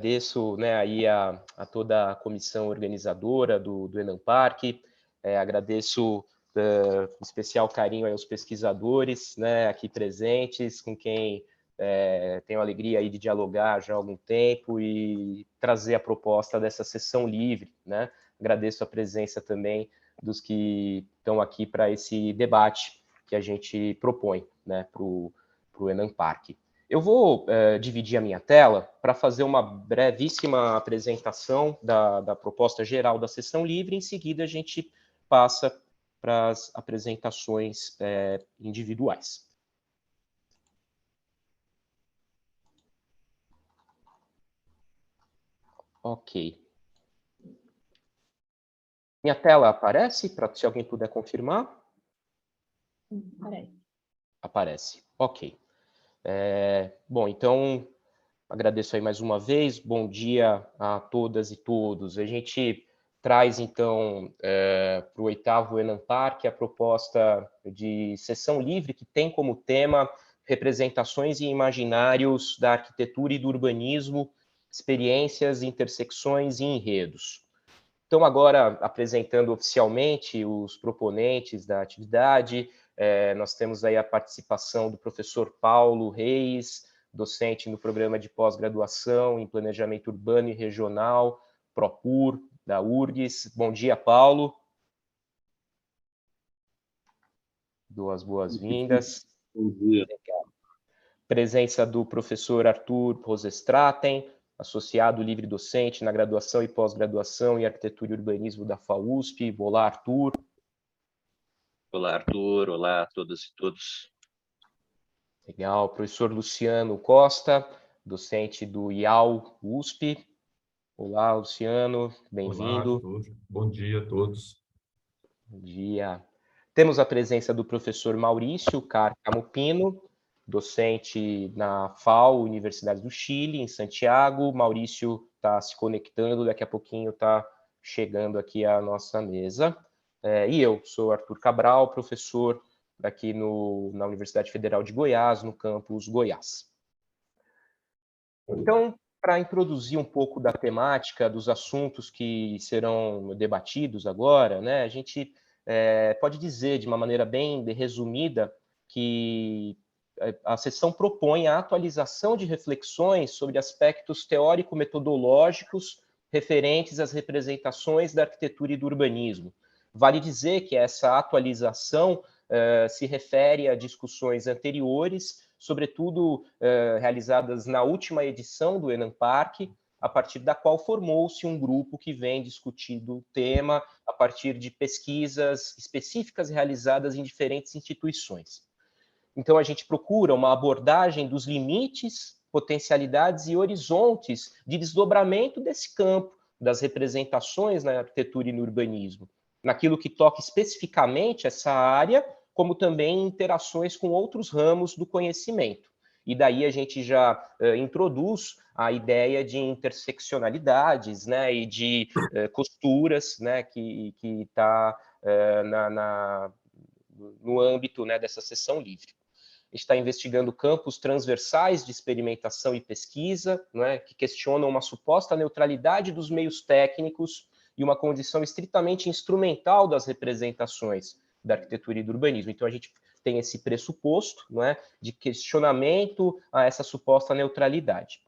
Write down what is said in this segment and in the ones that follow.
Agradeço, né, aí a toda a comissão organizadora do Enampark, agradeço com especial carinho aí aos pesquisadores, né, aqui presentes, com quem tenho a alegria aí de dialogar já há algum tempo e trazer a proposta dessa sessão livre, né. Agradeço a presença também dos que estão aqui para esse debate que a gente propõe, né, para o Enampark. Eu vou dividir a minha tela para fazer uma brevíssima apresentação da proposta geral da sessão livre. Em seguida, a gente passa para as apresentações individuais. Ok. Minha tela aparece, se alguém puder confirmar? Aparece. Aparece. Ok. Bom, então, agradeço aí mais uma vez. Bom dia a todas e todos. A gente traz, então, para o 8º Enampark a proposta de sessão livre, que tem como tema representações e imaginários da arquitetura e do urbanismo, experiências, intersecções e enredos. Então, agora, apresentando oficialmente os proponentes da atividade, nós temos aí a participação do professor Paulo Reis, docente no programa de pós-graduação em Planejamento Urbano e Regional, PROPUR, da URGS. Bom dia, Paulo. Dou as boas-vindas. Bom dia. Presença do professor Arthur Rosestraten, associado livre-docente na graduação e pós-graduação em Arquitetura e Urbanismo da FAUSP. Olá, Arthur. Olá, Arthur. Olá a todas e todos. Legal. Professor Luciano Costa, docente do IAU USP. Olá, Luciano. Bem-vindo. Olá, Arthur. Bom dia a todos. Bom dia. Temos a presença do professor Maurício Cárcamo Pino, docente na FAO, Universidade do Chile, em Santiago. Maurício está se conectando, daqui a pouquinho está chegando aqui à nossa mesa. E eu sou Arthur Cabral, professor aqui na Universidade Federal de Goiás, no campus Goiás. Então, para introduzir um pouco da temática, dos assuntos que serão debatidos agora, né, a gente pode dizer, de uma maneira bem resumida, que a sessão propõe a atualização de reflexões sobre aspectos teórico-metodológicos referentes às representações da arquitetura e do urbanismo. Vale dizer que essa atualização se refere a discussões anteriores, sobretudo realizadas na última edição do Enampark, a partir da qual formou-se um grupo que vem discutindo o tema a partir de pesquisas específicas realizadas em diferentes instituições. Então, a gente procura uma abordagem dos limites, potencialidades e horizontes de desdobramento desse campo, das representações na arquitetura e no urbanismo, naquilo que toca especificamente essa área, como também interações com outros ramos do conhecimento. E daí a gente já introduz a ideia de interseccionalidades, né, e de costuras, né, que está no âmbito, né, dessa sessão livre. A gente está investigando campos transversais de experimentação e pesquisa, né, que questionam uma suposta neutralidade dos meios técnicos e uma condição estritamente instrumental das representações da arquitetura e do urbanismo. Então, a gente tem esse pressuposto, não é, de questionamento a essa suposta neutralidade.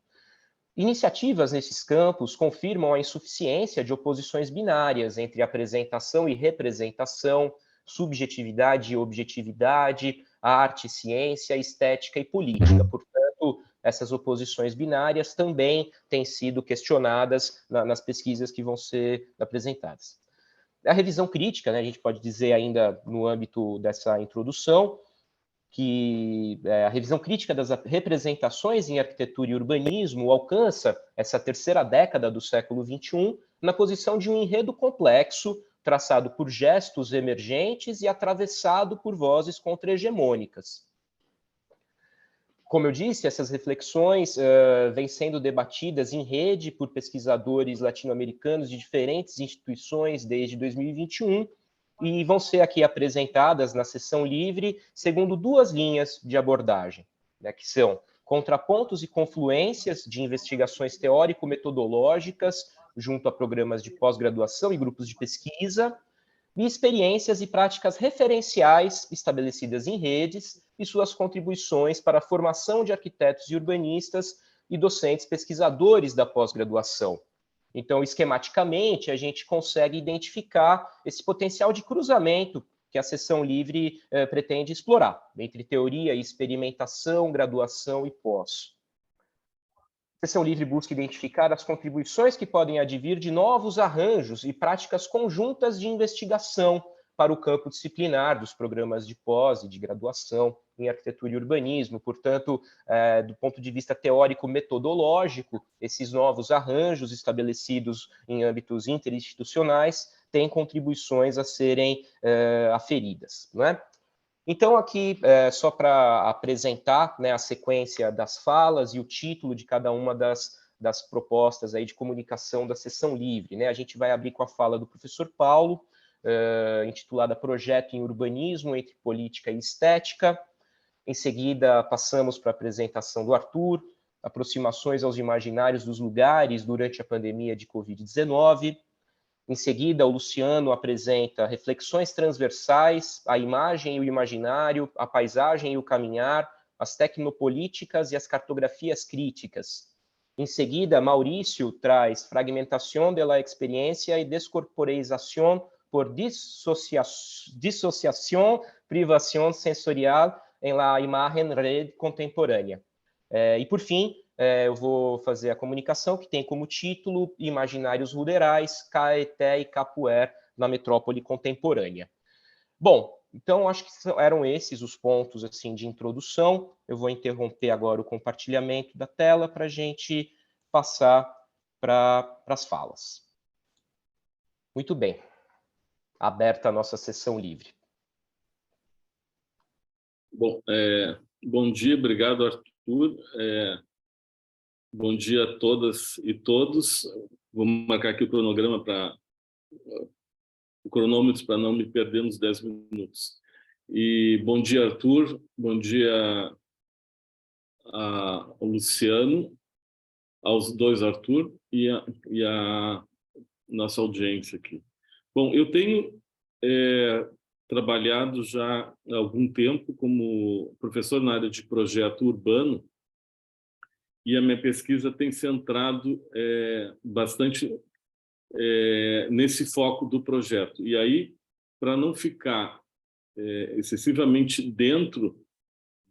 Iniciativas nesses campos confirmam a insuficiência de oposições binárias entre apresentação e representação, subjetividade e objetividade, arte, ciência, estética e política. Portanto, essas oposições binárias também têm sido questionadas nas pesquisas que vão ser apresentadas. A revisão crítica, né, a gente pode dizer ainda no âmbito dessa introdução, que a revisão crítica das representações em arquitetura e urbanismo alcança essa terceira década do século XXI na posição de um enredo complexo, traçado por gestos emergentes e atravessado por vozes contra-hegemônicas. Como eu disse, essas reflexões vêm sendo debatidas em rede por pesquisadores latino-americanos de diferentes instituições desde 2021 e vão ser aqui apresentadas na sessão livre segundo duas linhas de abordagem, né, que são contrapontos e confluências de investigações teórico-metodológicas junto a programas de pós-graduação e grupos de pesquisa, e experiências e práticas referenciais estabelecidas em redes e suas contribuições para a formação de arquitetos e urbanistas e docentes pesquisadores da pós-graduação. Então, esquematicamente, a gente consegue identificar esse potencial de cruzamento que a sessão livre pretende explorar, entre teoria e experimentação, graduação e pós. A sessão livre busca identificar as contribuições que podem advir de novos arranjos e práticas conjuntas de investigação para o campo disciplinar dos programas de pós e de graduação em arquitetura e urbanismo. Portanto, do ponto de vista teórico-metodológico, esses novos arranjos estabelecidos em âmbitos interinstitucionais têm contribuições a serem aferidas, não é? Então, aqui, só para apresentar, né, a sequência das falas e o título de cada uma das propostas aí de comunicação da sessão livre, né? A gente vai abrir com a fala do professor Paulo, intitulada Projeto em Urbanismo entre Política e Estética. Em seguida, passamos para a apresentação do Arthur, aproximações aos imaginários dos lugares durante a pandemia de Covid-19. Em seguida, o Luciano apresenta reflexões transversais, a imagem e o imaginário, a paisagem e o caminhar, as tecnopolíticas e as cartografias críticas. Em seguida, Maurício traz fragmentação de la experiencia e descorporeización por dissociação, privação sensorial em la imagen red contemporânea. E, por fim, eu vou fazer a comunicação que tem como título Imaginários Ruderais, Caeté e Capuer na Metrópole Contemporânea. Bom, então acho que eram esses os pontos assim, de introdução. Eu vou interromper agora o compartilhamento da tela para a gente passar para as falas. Muito bem. Aberta a nossa sessão livre. Bom, bom dia, obrigado, Arthur. Bom dia a todas e todos. Vou marcar aqui o cronômetro para não me perder nos 10 minutos. E bom dia, Arthur. Bom dia ao Luciano, aos dois Arthur e a nossa audiência aqui. Bom, eu tenho trabalhado já há algum tempo como professor na área de projeto urbano, e a minha pesquisa tem centrado bastante nesse foco do projeto. E aí, para não ficar excessivamente dentro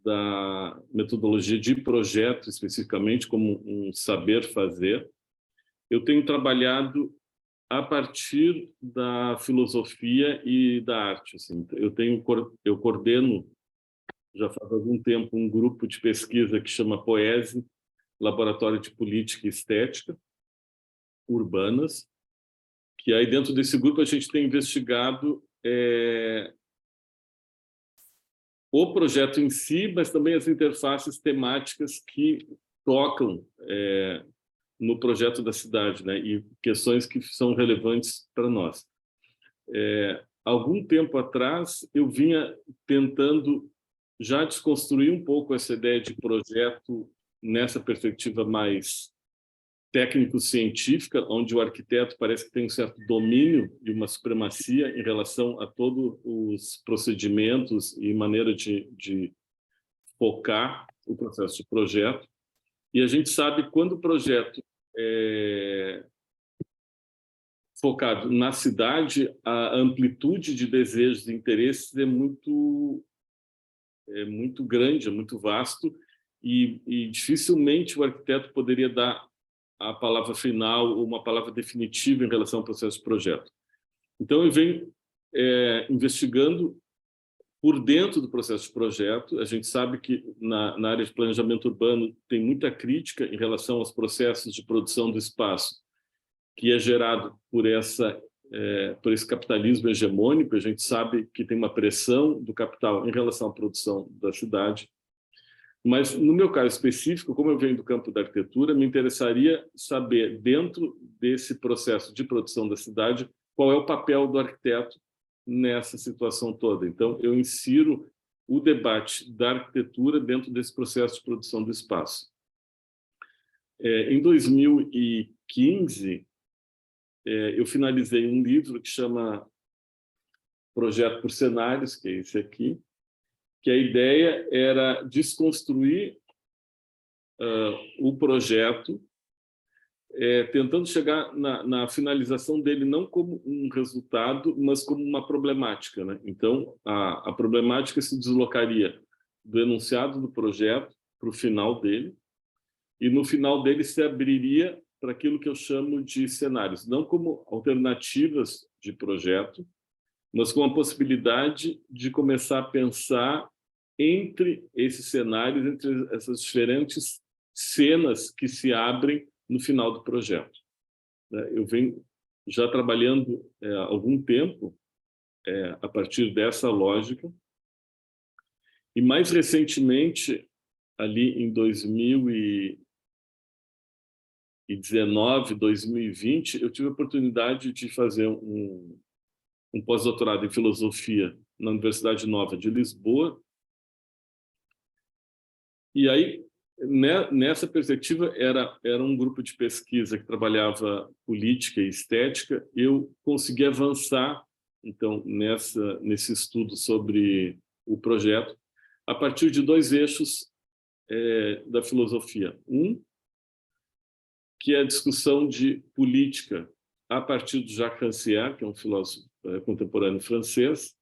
da metodologia de projeto, especificamente, como um saber fazer, eu tenho trabalhado a partir da filosofia e da arte. Assim. Eu coordeno, já faz algum tempo, um grupo de pesquisa que chama POESE, Laboratório de Política e Estética Urbanas, que aí dentro desse grupo a gente tem investigado o projeto em si, mas também as interfaces temáticas que tocam no projeto da cidade, né? E questões que são relevantes para nós. Algum tempo atrás, eu vinha tentando já desconstruir um pouco essa ideia de projeto nessa perspectiva mais técnico-científica, onde o arquiteto parece que tem um certo domínio de uma supremacia em relação a todos os procedimentos e maneira de focar o processo de projeto. E a gente sabe quando o projeto é focado na cidade, a amplitude de desejos e interesses é muito grande, é muito vasto, e dificilmente o arquiteto poderia dar a palavra final ou uma palavra definitiva em relação ao processo de projeto. Então, eu venho investigando por dentro do processo de projeto. A gente sabe que na área de planejamento urbano tem muita crítica em relação aos processos de produção do espaço, que é gerado por esse capitalismo hegemônico. A gente sabe que tem uma pressão do capital em relação à produção da cidade. Mas, no meu caso específico, como eu venho do campo da arquitetura, me interessaria saber, dentro desse processo de produção da cidade, qual é o papel do arquiteto nessa situação toda. Então, eu insiro o debate da arquitetura dentro desse processo de produção do espaço. Em 2015, eu finalizei um livro que chama Projeto por Cenários, que é esse aqui, que a ideia era desconstruir o projeto, tentando chegar na finalização dele não como um resultado, mas como uma problemática, né? Então, a problemática se deslocaria do enunciado do projeto para o final dele, e no final dele se abriria para aquilo que eu chamo de cenários, não como alternativas de projeto, mas com a possibilidade de começar a pensar entre esses cenários, entre essas diferentes cenas que se abrem no final do projeto. Eu venho já trabalhando há algum tempo a partir dessa lógica, e mais recentemente, ali em 2019, 2020, eu tive a oportunidade de fazer um pós-doutorado em filosofia na Universidade Nova de Lisboa. E aí, nessa perspectiva, era um grupo de pesquisa que trabalhava política e estética. Eu consegui avançar, então, nesse estudo sobre o projeto, a partir de dois eixos da filosofia. Um, que é a discussão de política a partir do Jacques Rancière, que é um filósofo contemporâneo francês,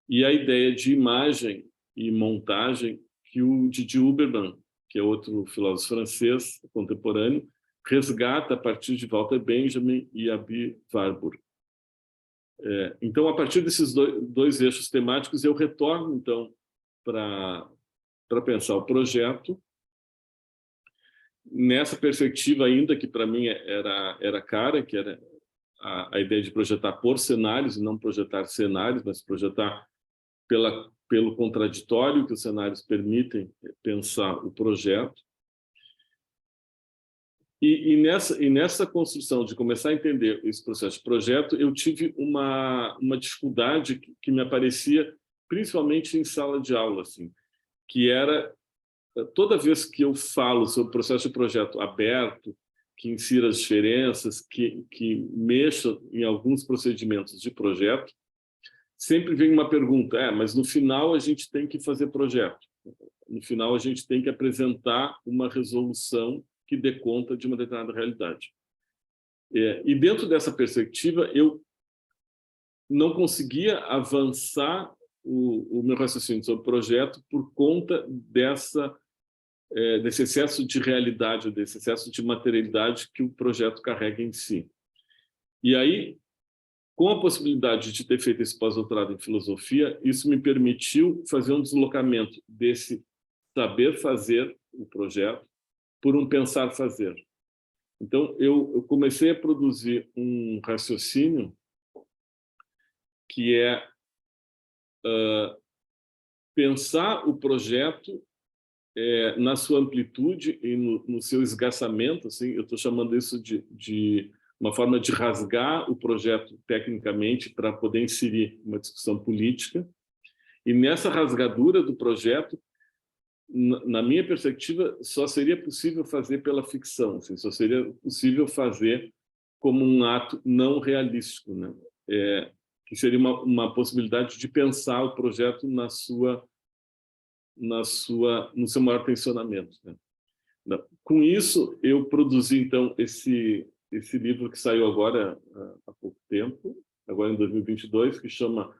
e a ideia de imagem e montagem que o Didier Huberman, que é outro filósofo francês contemporâneo, resgata a partir de Walter Benjamin e Aby Warburg. Então, a partir desses dois eixos temáticos, eu retorno, então, para pensar o projeto, nessa perspectiva ainda que para mim era cara, que era a ideia de projetar por cenários e não projetar cenários, mas projetar pelo contraditório que os cenários permitem pensar o projeto. E nessa construção de começar a entender esse processo de projeto, eu tive uma dificuldade que me aparecia principalmente em sala de aula, assim, que era toda vez que eu falo sobre o processo de projeto aberto, que insira as diferenças, que mexa em alguns procedimentos de projeto, sempre vem uma pergunta, mas no final a gente tem que fazer projeto. No final a gente tem que apresentar uma resolução que dê conta de uma determinada realidade. E dentro dessa perspectiva, eu não conseguia avançar o meu raciocínio sobre o projeto por conta desse excesso de realidade, desse excesso de materialidade que o projeto carrega em si. E aí, com a possibilidade de ter feito esse pós-doutorado em filosofia, isso me permitiu fazer um deslocamento desse saber fazer o projeto por um pensar fazer. Então, eu comecei a produzir um raciocínio que é pensar o projeto na sua amplitude e no seu esgarçamento, assim, eu estou chamando isso de uma forma de rasgar o projeto tecnicamente para poder inserir uma discussão política. E nessa rasgadura do projeto, na minha perspectiva, só seria possível fazer pela ficção, assim, só seria possível fazer como um ato não realístico, né? Que seria uma possibilidade de pensar o projeto no seu maior tensionamento, né? Com isso, eu produzi, então, esse livro que saiu agora há pouco tempo, agora em 2022, que chama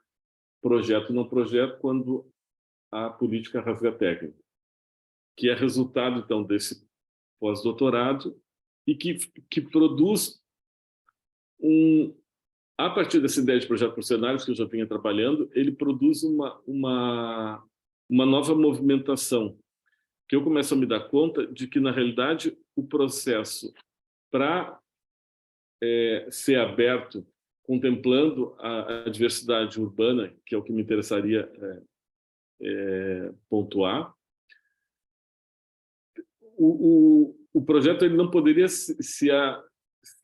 Projeto Não Projeto, quando a política rasga a técnica, que é resultado, então, desse pós-doutorado e que produz a partir dessa ideia de projeto por cenários que eu já vinha trabalhando, ele produz uma nova movimentação, que eu começo a me dar conta de que, na realidade, o processo para ser aberto, contemplando a diversidade urbana, que é o que me interessaria pontuar, o projeto ele não poderia se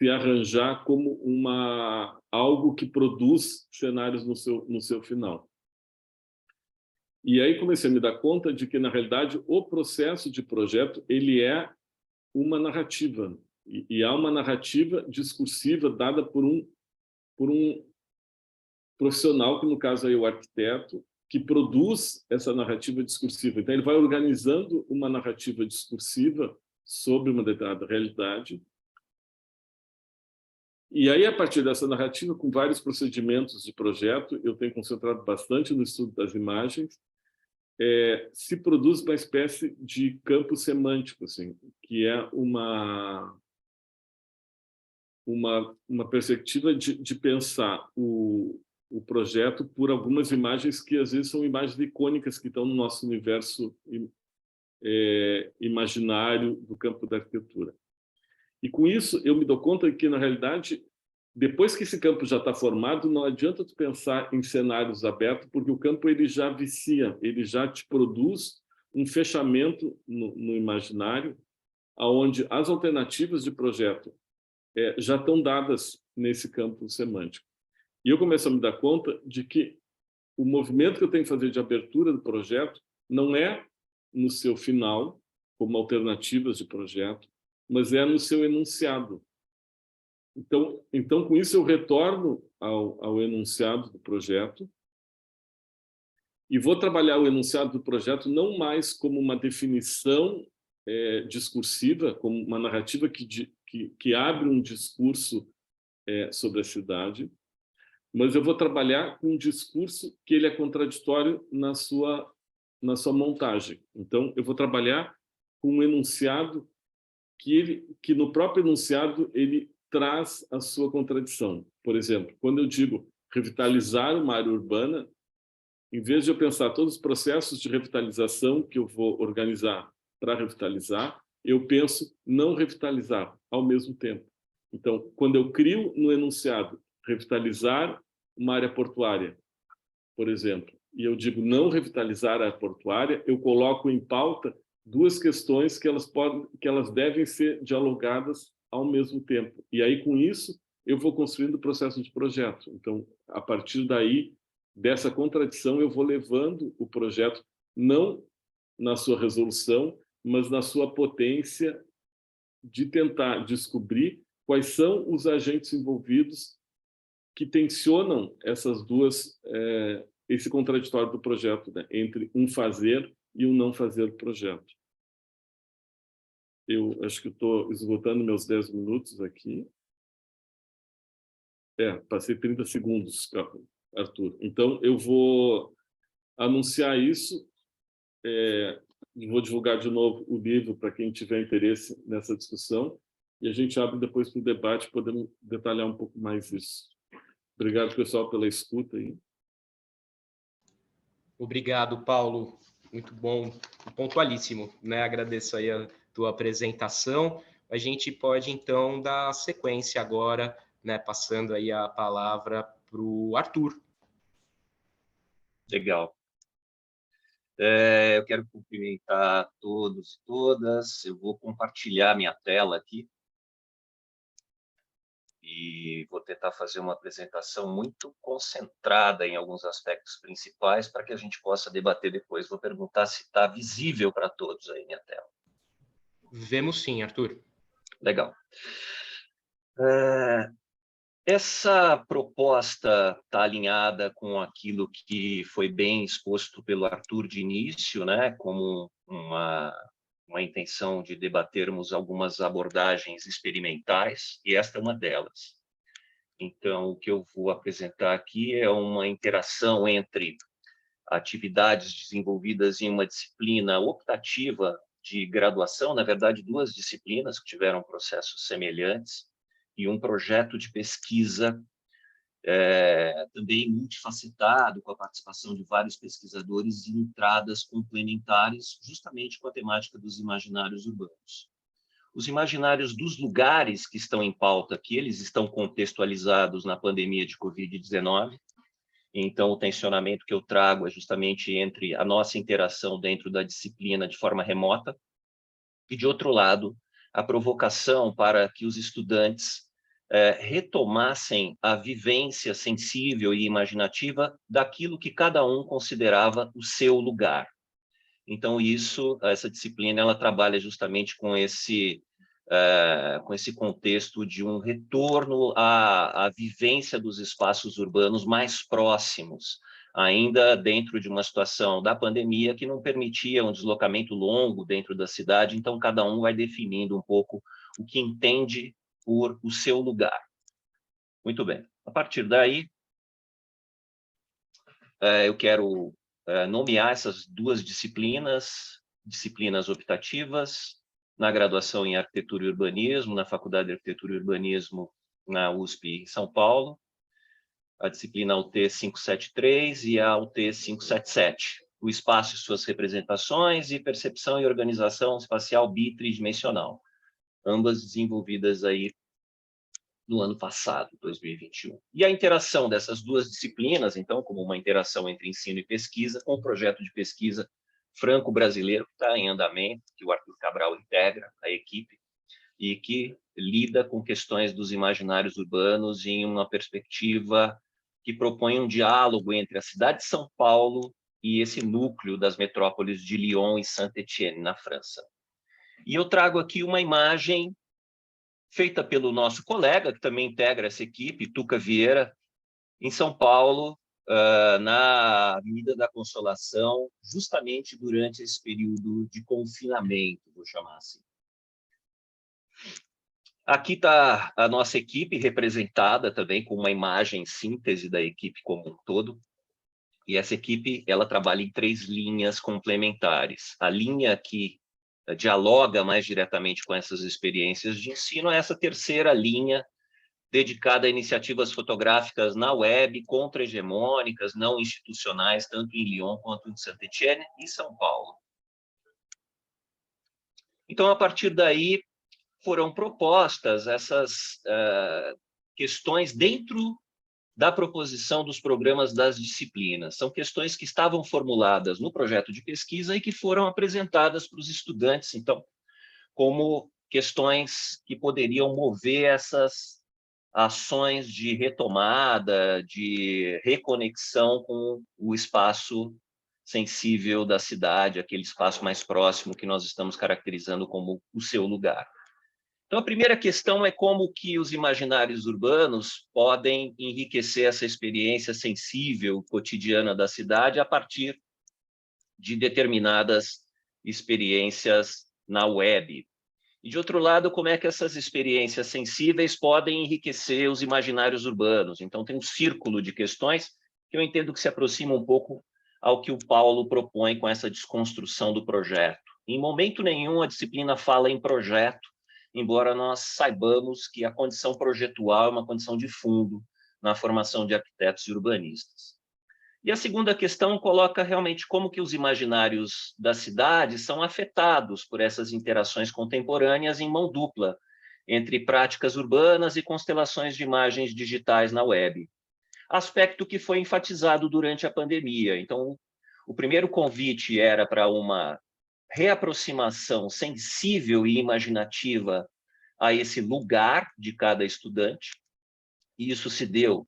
arranjar como algo que produz cenários no seu final. E aí comecei a me dar conta de que, na realidade, o processo de projeto ele é uma narrativa. E há uma narrativa discursiva dada por um profissional, que no caso é o arquiteto, que produz essa narrativa discursiva. Então, ele vai organizando uma narrativa discursiva sobre uma determinada realidade. E aí, a partir dessa narrativa, com vários procedimentos de projeto, eu tenho concentrado bastante no estudo das imagens, se produz uma espécie de campo semântico, assim, que é uma perspectiva de pensar o projeto por algumas imagens que, às vezes, são imagens icônicas que estão no nosso universo imaginário do campo da arquitetura. E, com isso, eu me dou conta que, na realidade, depois que esse campo já está formado, não adianta tu pensar em cenários abertos, porque o campo ele já vicia, ele já te produz um fechamento no imaginário, onde as alternativas de projeto já estão dadas nesse campo semântico. E eu começo a me dar conta de que o movimento que eu tenho que fazer de abertura do projeto não é no seu final, como alternativas de projeto, mas é no seu enunciado. Então, com isso, eu retorno ao enunciado do projeto e vou trabalhar o enunciado do projeto não mais como uma definição discursiva, como uma narrativa que abre um discurso sobre a cidade, mas eu vou trabalhar com um discurso que ele é contraditório na sua montagem. Então, eu vou trabalhar com um enunciado que no próprio enunciado ele traz a sua contradição. Por exemplo, quando eu digo revitalizar uma área urbana, em vez de eu pensar todos os processos de revitalização que eu vou organizar para revitalizar, eu penso não revitalizar ao mesmo tempo. Então, quando eu crio no enunciado revitalizar uma área portuária, por exemplo, e eu digo não revitalizar a área portuária, eu coloco em pauta duas questões que elas devem ser dialogadas ao mesmo tempo. E aí, com isso, eu vou construindo o processo de projeto. Então, a partir daí, dessa contradição, eu vou levando o projeto, não na sua resolução, mas na sua potência de tentar descobrir quais são os agentes envolvidos que tensionam essas duas, esse contraditório do projeto, né, entre um fazer e um não fazer do projeto. Eu acho que estou esgotando meus 10 minutos aqui. Passei 30 segundos, Arthur. Então, eu vou anunciar isso. Vou divulgar de novo o livro para quem tiver interesse nessa discussão. E a gente abre depois para o debate, podemos detalhar um pouco mais isso. Obrigado, pessoal, pela escuta aí. Obrigado, Paulo. Muito bom, pontualíssimo, né? Agradeço aí a tua apresentação. A gente pode, então, dar sequência agora, né? Passando aí a palavra para o Arthur. Legal. Eu quero cumprimentar todos e todas. Eu vou compartilhar minha tela aqui. E vou tentar fazer uma apresentação muito concentrada em alguns aspectos principais para que a gente possa debater depois. Vou perguntar se está visível para todos aí minha tela. Vemos sim, Arthur. Legal. Essa proposta está alinhada com aquilo que foi bem exposto pelo Arthur de início, né, como uma intenção de debatermos algumas abordagens experimentais, e esta é uma delas. Então, o que eu vou apresentar aqui é uma interação entre atividades desenvolvidas em uma disciplina optativa de graduação, na verdade, duas disciplinas que tiveram processos semelhantes, e um projeto de pesquisa também multifacetado, com a participação de vários pesquisadores e entradas complementares, justamente com a temática dos imaginários urbanos. Os imaginários dos lugares que estão em pauta aqui, eles estão contextualizados na pandemia de Covid-19, então o tensionamento que eu trago é justamente entre a nossa interação dentro da disciplina de forma remota e, de outro lado, a provocação para que os estudantes retomassem a vivência sensível e imaginativa daquilo que cada um considerava o seu lugar. Então, essa disciplina, ela trabalha justamente com esse contexto de um retorno à vivência dos espaços urbanos mais próximos, ainda dentro de uma situação da pandemia que não permitia um deslocamento longo dentro da cidade, então cada um vai definindo um pouco o que entende por o seu lugar. Muito bem. A partir daí, eu quero nomear essas duas disciplinas optativas, na graduação em Arquitetura e Urbanismo, na Faculdade de Arquitetura e Urbanismo, na USP, em São Paulo, a disciplina UT 573 e a UT 577, o espaço e suas representações e percepção e organização espacial bitridimensional, ambas desenvolvidas aí no ano passado, 2021. E a interação dessas duas disciplinas, então, como uma interação entre ensino e pesquisa, com o projeto de pesquisa franco-brasileiro que está em andamento, que o Arthur Cabral integra a equipe, e que lida com questões dos imaginários urbanos em uma perspectiva que propõe um diálogo entre a cidade de São Paulo e esse núcleo das metrópoles de Lyon e Saint-Étienne, na França. E eu trago aqui uma imagem feita pelo nosso colega, que também integra essa equipe, Tuca Vieira, em São Paulo, na Avenida da Consolação, justamente durante esse período de confinamento, vou chamar assim. Aqui está a nossa equipe representada também com uma imagem síntese da equipe como um todo. E essa equipe, ela trabalha em 3 linhas complementares. A linha que dialoga mais diretamente com essas experiências de ensino é essa terceira linha, dedicada a iniciativas fotográficas na web, contra-hegemônicas, não institucionais, tanto em Lyon quanto em Saint-Étienne e São Paulo. Então, a partir daí, foram propostas essas questões dentro da proposição dos programas das disciplinas. São questões que estavam formuladas no projeto de pesquisa e que foram apresentadas para os estudantes, então, como questões que poderiam mover essas ações de retomada, de reconexão com o espaço sensível da cidade, aquele espaço mais próximo que nós estamos caracterizando como o seu lugar. Então, a primeira questão é como que os imaginários urbanos podem enriquecer essa experiência sensível, cotidiana da cidade, a partir de determinadas experiências na web. E, de outro lado, como é que essas experiências sensíveis podem enriquecer os imaginários urbanos? Então, tem um círculo de questões que eu entendo que se aproxima um pouco ao que o Paulo propõe com essa desconstrução do projeto. Em momento nenhum, a disciplina fala em projeto, embora nós saibamos que a condição projetual é uma condição de fundo na formação de arquitetos e urbanistas. E a segunda questão coloca realmente como que os imaginários da cidade são afetados por essas interações contemporâneas em mão dupla, entre práticas urbanas e constelações de imagens digitais na web. Aspecto que foi enfatizado durante a pandemia. Então, o primeiro convite era para uma reaproximação sensível e imaginativa a esse lugar de cada estudante, e isso se deu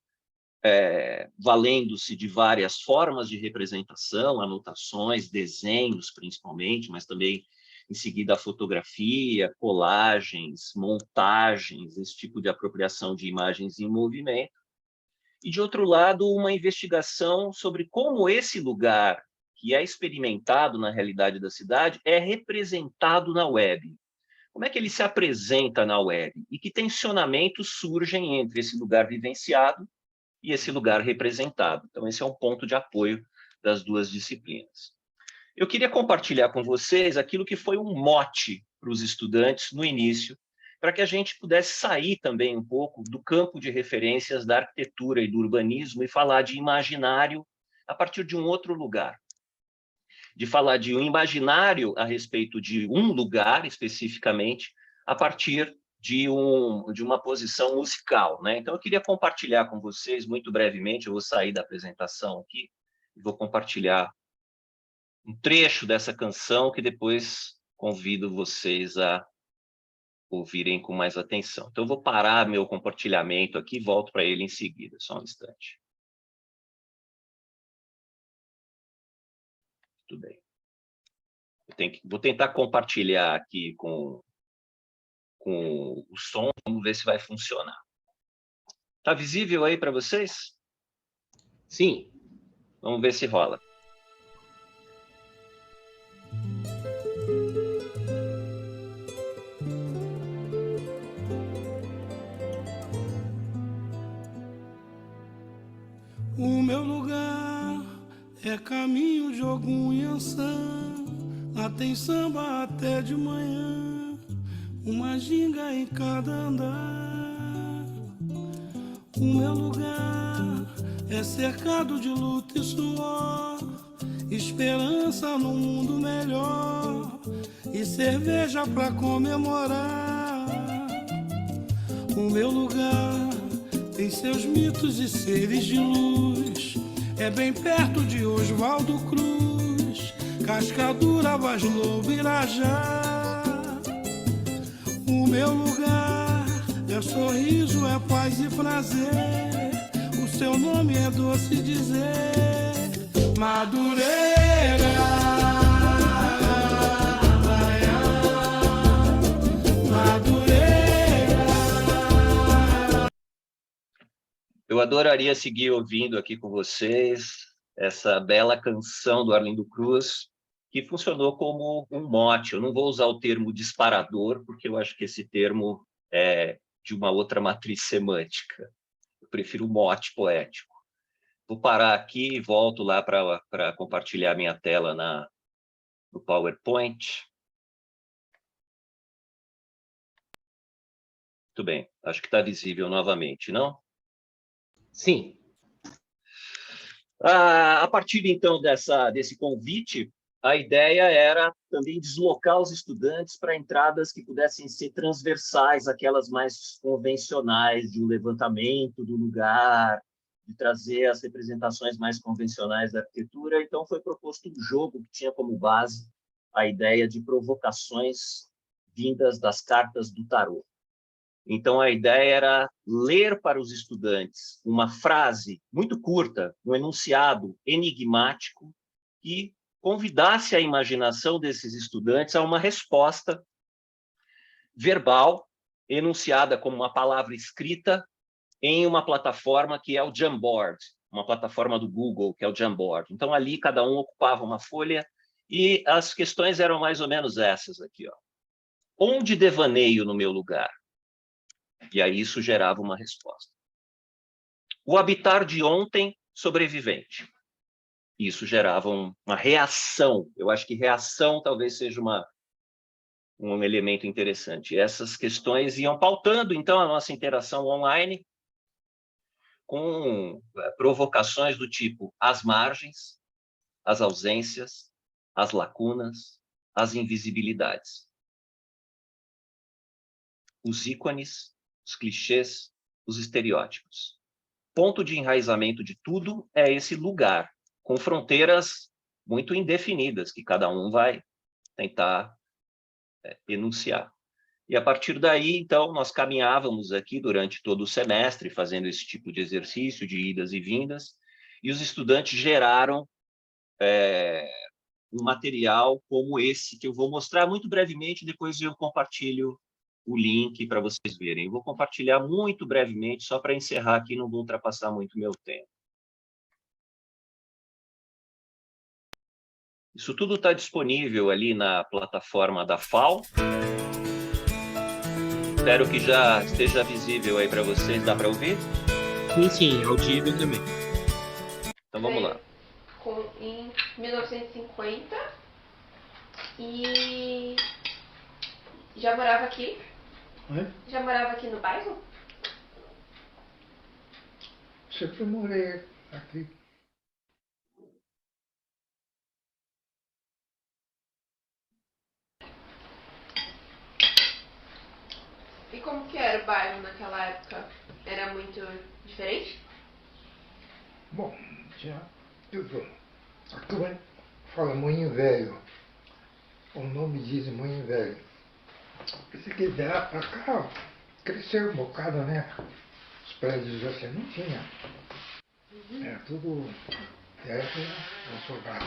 valendo-se de várias formas de representação, anotações, desenhos principalmente, mas também em seguida a fotografia, colagens, montagens, esse tipo de apropriação de imagens em movimento. E, de outro lado, uma investigação sobre como esse lugar que é experimentado na realidade da cidade é representado na web. Como é que ele se apresenta na web? E que tensionamentos surgem entre esse lugar vivenciado e esse lugar representado. Então, esse é um ponto de apoio das duas disciplinas. Eu queria compartilhar com vocês aquilo que foi um mote para os estudantes no início, para que a gente pudesse sair também um pouco do campo de referências da arquitetura e do urbanismo e falar de imaginário a partir de um outro lugar. De falar de um imaginário a respeito de um lugar, especificamente, a partir de uma posição musical, né? Então, eu queria compartilhar com vocês, muito brevemente, eu vou sair da apresentação aqui, e vou compartilhar um trecho dessa canção, que depois convido vocês a ouvirem com mais atenção. Então, eu vou parar meu compartilhamento aqui e volto para ele em seguida, só um instante. Tudo bem. Vou tentar compartilhar aqui com o som, vamos ver se vai funcionar. Está visível aí para vocês? Sim. Vamos ver se rola. O meu lugar é caminho de Ogum e Ançã. Lá tem samba até de manhã, uma ginga em cada andar. O meu lugar é cercado de luta e suor, esperança num mundo melhor e cerveja pra comemorar. O meu lugar tem seus mitos e seres de luz, é bem perto de Oswaldo Cruz, Cascadura, Vaz Lobo, Irajá. O meu lugar é sorriso, é paz e prazer, o seu nome é doce dizer, Madureira. Eu adoraria seguir ouvindo aqui com vocês essa bela canção do Arlindo Cruz, que funcionou como um mote. Eu não vou usar o termo disparador, porque eu acho que esse termo é de uma outra matriz semântica. Eu prefiro mote poético. Vou parar aqui e volto lá para compartilhar minha tela no PowerPoint. Muito bem, acho que está visível novamente, não? Sim. A partir, então, desse convite, a ideia era também deslocar os estudantes para entradas que pudessem ser transversais, aquelas mais convencionais, de um levantamento do lugar, de trazer as representações mais convencionais da arquitetura. Então, foi proposto um jogo que tinha como base a ideia de provocações vindas das cartas do tarô. Então, a ideia era ler para os estudantes uma frase muito curta, um enunciado enigmático, que convidasse a imaginação desses estudantes a uma resposta verbal, enunciada como uma palavra escrita em uma plataforma que é o Jamboard, uma plataforma do Google, que é o Jamboard. Então, ali, cada um ocupava uma folha e as questões eram mais ou menos essas aqui, ó. Onde devaneio no meu lugar? E aí isso gerava uma resposta. O habitar de ontem, sobrevivente. Isso gerava uma reação. Eu acho que reação talvez seja um elemento interessante. Essas questões iam pautando, então, a nossa interação online com provocações do tipo as margens, as ausências, as lacunas, as invisibilidades. Os ícones, os clichês, os estereótipos. Ponto de enraizamento de tudo é esse lugar, com fronteiras muito indefinidas, que cada um vai tentar enunciar. E a partir daí, então, nós caminhávamos aqui durante todo o semestre, fazendo esse tipo de exercício, de idas e vindas, e os estudantes geraram um material como esse, que eu vou mostrar muito brevemente, depois eu compartilho o link para vocês verem. Eu vou compartilhar muito brevemente, só para encerrar aqui, não vou ultrapassar muito meu tempo. Isso tudo está disponível ali na plataforma da FAO. Espero que já esteja visível aí para vocês. Dá para ouvir? Sim, audível também. Então vamos lá. Em 1950 e já morava aqui? Oi? Já morava aqui no bairro? Sempre morei aqui. E como que era o bairro naquela época? Era muito diferente? Bom, tinha tudo. A turma fala Moinho Velho. O nome diz Moinho Velho. Esse que dá pra cá, cresceu um bocado, né? Os prédios assim não tinha. Era tudo terra assolado.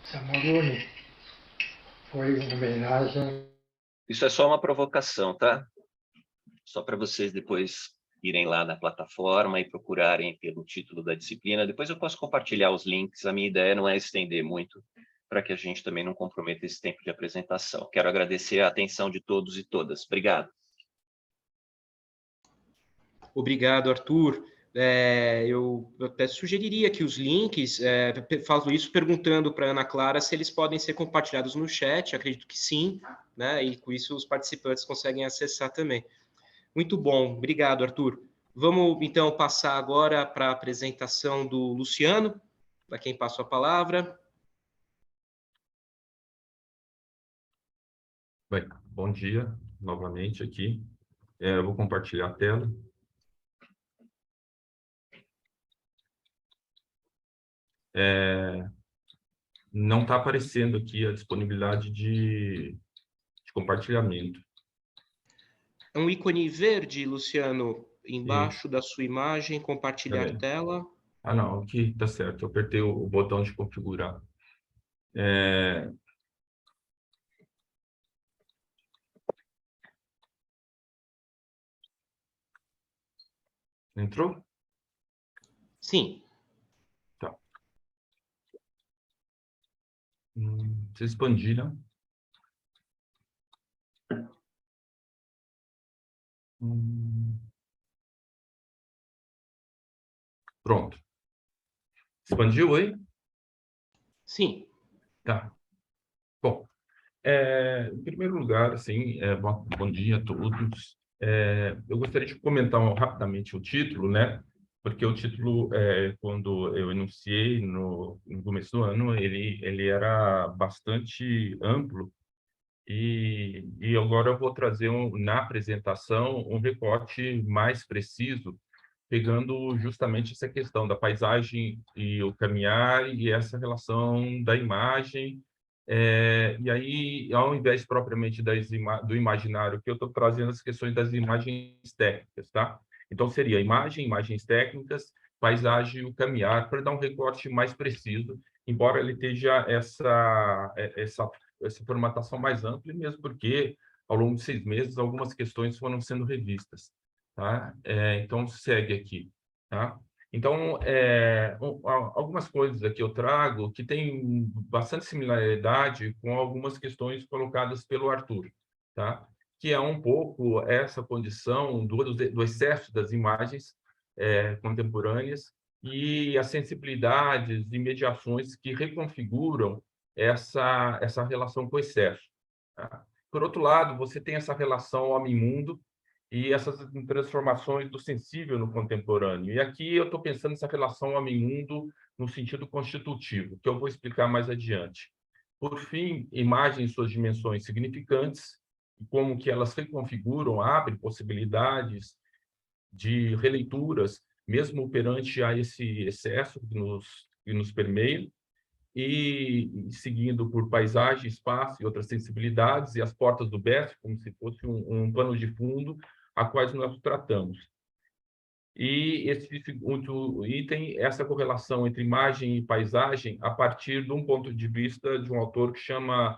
Samorone foi uma homenagem. Isso é só uma provocação, tá? Só para vocês depois irem lá na plataforma e procurarem pelo título da disciplina. Depois eu posso compartilhar os links. A minha ideia não é estender muito, para que a gente também não comprometa esse tempo de apresentação. Quero agradecer a atenção de todos e todas. Obrigado. Obrigado, Arthur. Eu até sugeriria que os links, falo isso perguntando para a Ana Clara se eles podem ser compartilhados no chat, acredito que sim, né? E com isso os participantes conseguem acessar também. Muito bom, obrigado, Arthur. Vamos, então, passar agora para a apresentação do Luciano, para quem passo a palavra. Bem, bom dia novamente aqui. Eu vou compartilhar a tela. Não está aparecendo aqui a disponibilidade de compartilhamento. É um ícone verde, Luciano, embaixo Isso. da sua imagem, compartilhar Também. tela. Ah, não, aqui está certo. Eu apertei o botão de configurar. Entrou? Sim. Tá. Se expandiram. Pronto. Expandiu aí? Sim. Tá. Bom, em primeiro lugar, assim, bom dia a todos. Eu gostaria de comentar rapidamente o título, né? Porque o título, quando eu enunciei no começo do ano, ele era bastante amplo e agora eu vou trazer na apresentação um recorte mais preciso, pegando justamente essa questão da paisagem e o caminhar e essa relação da imagem. E aí, ao invés propriamente do imaginário, que eu estou trazendo as questões das imagens técnicas, tá? Então, seria imagens técnicas, paisagem e o caminhar, para dar um recorte mais preciso, embora ele esteja essa formatação mais ampla, mesmo porque, ao longo de 6 meses, algumas questões foram sendo revistas. Tá? Então, segue aqui. Tá? Então, algumas coisas aqui eu trago que têm bastante similaridade com algumas questões colocadas pelo Arthur, tá? Que é um pouco essa condição do excesso das imagens contemporâneas e as sensibilidades e mediações que reconfiguram essa relação com o excesso. Tá? Por outro lado, você tem essa relação homem-mundo, e essas transformações do sensível no contemporâneo. E aqui eu estou pensando nessa relação homem-mundo no sentido constitutivo, que eu vou explicar mais adiante. Por fim, imagem em suas dimensões significantes, e como que elas reconfiguram, abrem possibilidades de releituras, mesmo perante a esse excesso que nos permeia, e seguindo por paisagem, espaço e outras sensibilidades, e as portas do BESF, como se fosse um pano de fundo, a quais nós tratamos. E esse segundo item, essa correlação entre imagem e paisagem, a partir de um ponto de vista de um autor que chama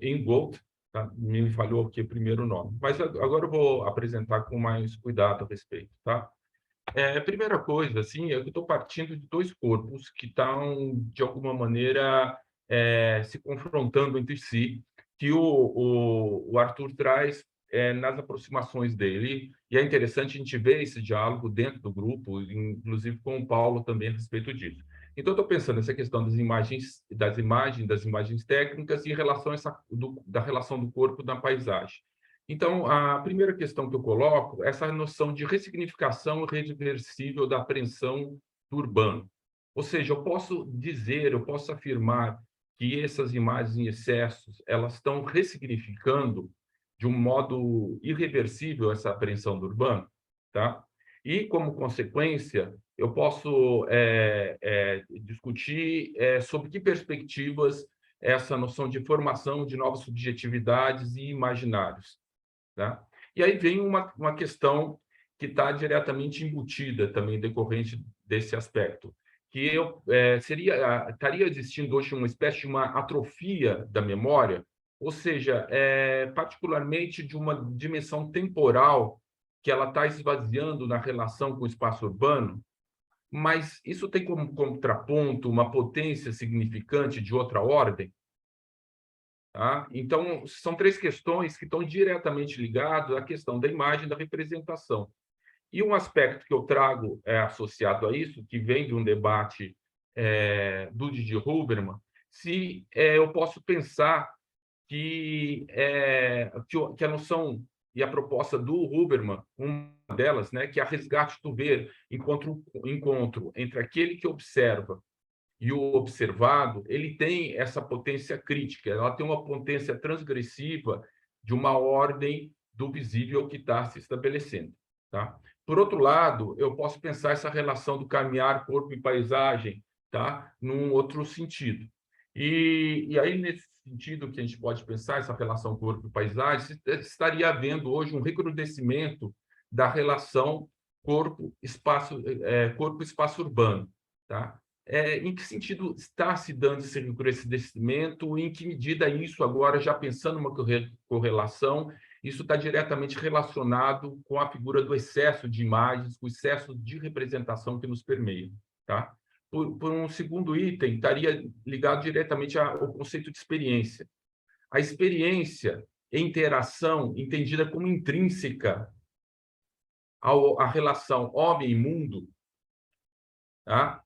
Ingold, tá? Me falhou aqui o primeiro nome, mas agora eu vou apresentar com mais cuidado a respeito, tá? A primeira coisa, assim, é que eu estou partindo de 2 corpos que estão, de alguma maneira, se confrontando entre si, que o Arthur traz nas aproximações dele, e é interessante a gente ver esse diálogo dentro do grupo, inclusive com o Paulo também a respeito disso. Então, eu estou pensando nessa questão das imagens técnicas em relação a da relação do corpo na paisagem. Então, a primeira questão que eu coloco é essa noção de ressignificação irreversível da apreensão do urbano. Ou seja, eu posso afirmar que essas imagens em excessos, elas estão ressignificando de um modo irreversível essa apreensão do urbano, tá? E, como consequência, eu posso discutir sobre que perspectivas essa noção de formação de novas subjetividades e imaginários. Tá? E aí vem uma questão que está diretamente embutida também decorrente desse aspecto, que estaria existindo hoje uma espécie de uma atrofia da memória, ou seja, particularmente de uma dimensão temporal que ela está esvaziando na relação com o espaço urbano, mas isso tem como contraponto uma potência significante de outra ordem. Tá? Então, são três questões que estão diretamente ligadas à questão da imagem e da representação. E um aspecto que eu trago associado a isso, que vem de um debate do Didi Huberman, se eu posso pensar que a noção e a proposta do Huberman, uma delas, né, que é a resgate do ver, encontro entre aquele que observa e o observado, ele tem essa potência crítica, ela tem uma potência transgressiva de uma ordem do visível que está se estabelecendo. Tá? Por outro lado, eu posso pensar essa relação do caminhar, corpo e paisagem, tá? Num outro sentido. E aí, nesse sentido que a gente pode pensar, essa relação corpo e paisagem, estaria havendo hoje um recrudescimento da relação corpo-espaço urbano. Tá? Em que sentido está se dando esse recrudescimento? Em que medida isso agora, já pensando numa correlação, isso está diretamente relacionado com a figura do excesso de imagens, com o excesso de representação que nos permeia. Tá? Por um segundo item, estaria ligado diretamente ao conceito de experiência. A experiência é interação entendida como intrínseca à relação homem e mundo, tá?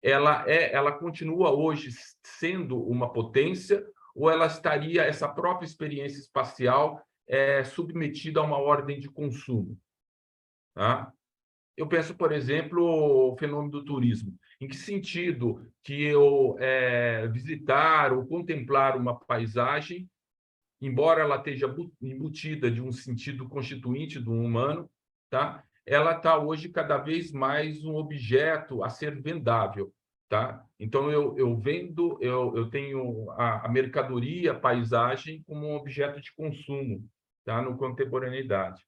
Ela continua hoje sendo uma potência, ou ela estaria, essa própria experiência espacial, submetida a uma ordem de consumo? Tá? Eu penso, por exemplo, o fenômeno do turismo. Em que sentido que eu visitar ou contemplar uma paisagem, embora ela esteja embutida de um sentido constituinte do humano, tá? Ela está hoje cada vez mais um objeto a ser vendável. Tá? Então, eu tenho a mercadoria, a paisagem, como um objeto de consumo, tá? No contemporaneidade.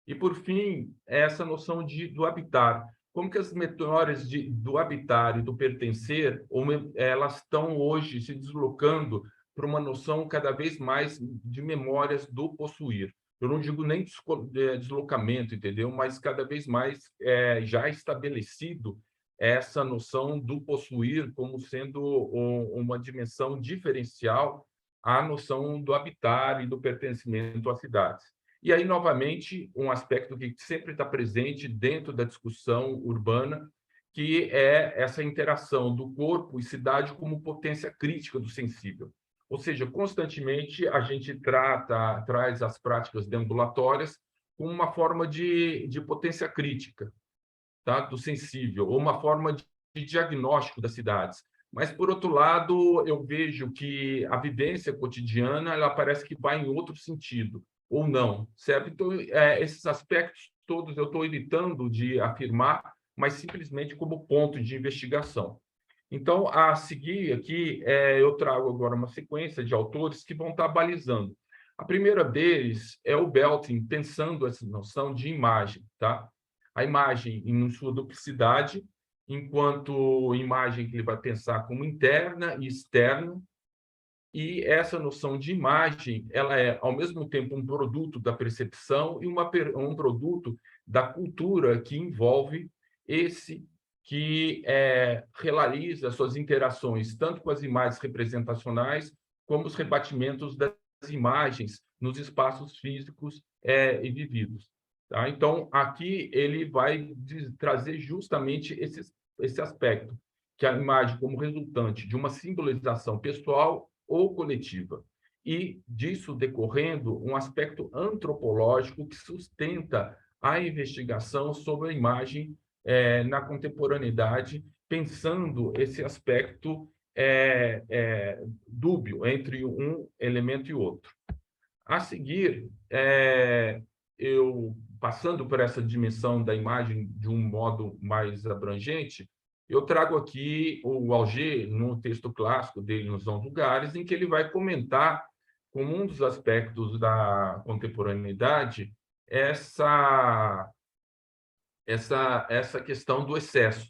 E, por fim, essa noção do habitar. Como que as memórias do habitar e do pertencer, elas estão hoje se deslocando para uma noção cada vez mais de memórias do possuir. Eu não digo nem deslocamento, entendeu? Mas cada vez mais já estabelecido essa noção do possuir como sendo uma dimensão diferencial à noção do habitar e do pertencimento às cidades. E aí, novamente, um aspecto que sempre está presente dentro da discussão urbana, que é essa interação do corpo e cidade como potência crítica do sensível. Ou seja, constantemente a gente traz as práticas deambulatórias como uma forma de potência crítica, tá? Do sensível, ou uma forma de diagnóstico das cidades. Mas, por outro lado, eu vejo que a vivência cotidiana ela parece que vai em outro sentido, ou não, certo? Então, esses aspectos todos eu estou evitando de afirmar, mas simplesmente como ponto de investigação. Então, a seguir aqui, eu trago agora uma sequência de autores que vão estar balizando. A primeira deles é o Belting, pensando essa noção de imagem, tá? A imagem em sua duplicidade, enquanto imagem que ele vai pensar como interna e externa, e essa noção de imagem, ela é, ao mesmo tempo, um produto da percepção e um produto da cultura que envolve esse que realiza suas interações, tanto com as imagens representacionais, como os rebatimentos das imagens nos espaços físicos e vividos. Tá? Então, aqui ele vai trazer justamente esse aspecto, que a imagem como resultante de uma simbolização pessoal ou coletiva, e disso decorrendo um aspecto antropológico que sustenta a investigação sobre a imagem na contemporaneidade, pensando esse aspecto dúbio entre um elemento e outro. A seguir, eu, passando por essa dimensão da imagem de um modo mais abrangente, eu trago aqui o Auger, no texto clássico dele, Nos Dons Vulgares, em que ele vai comentar, como um dos aspectos da contemporaneidade, essa questão do excesso,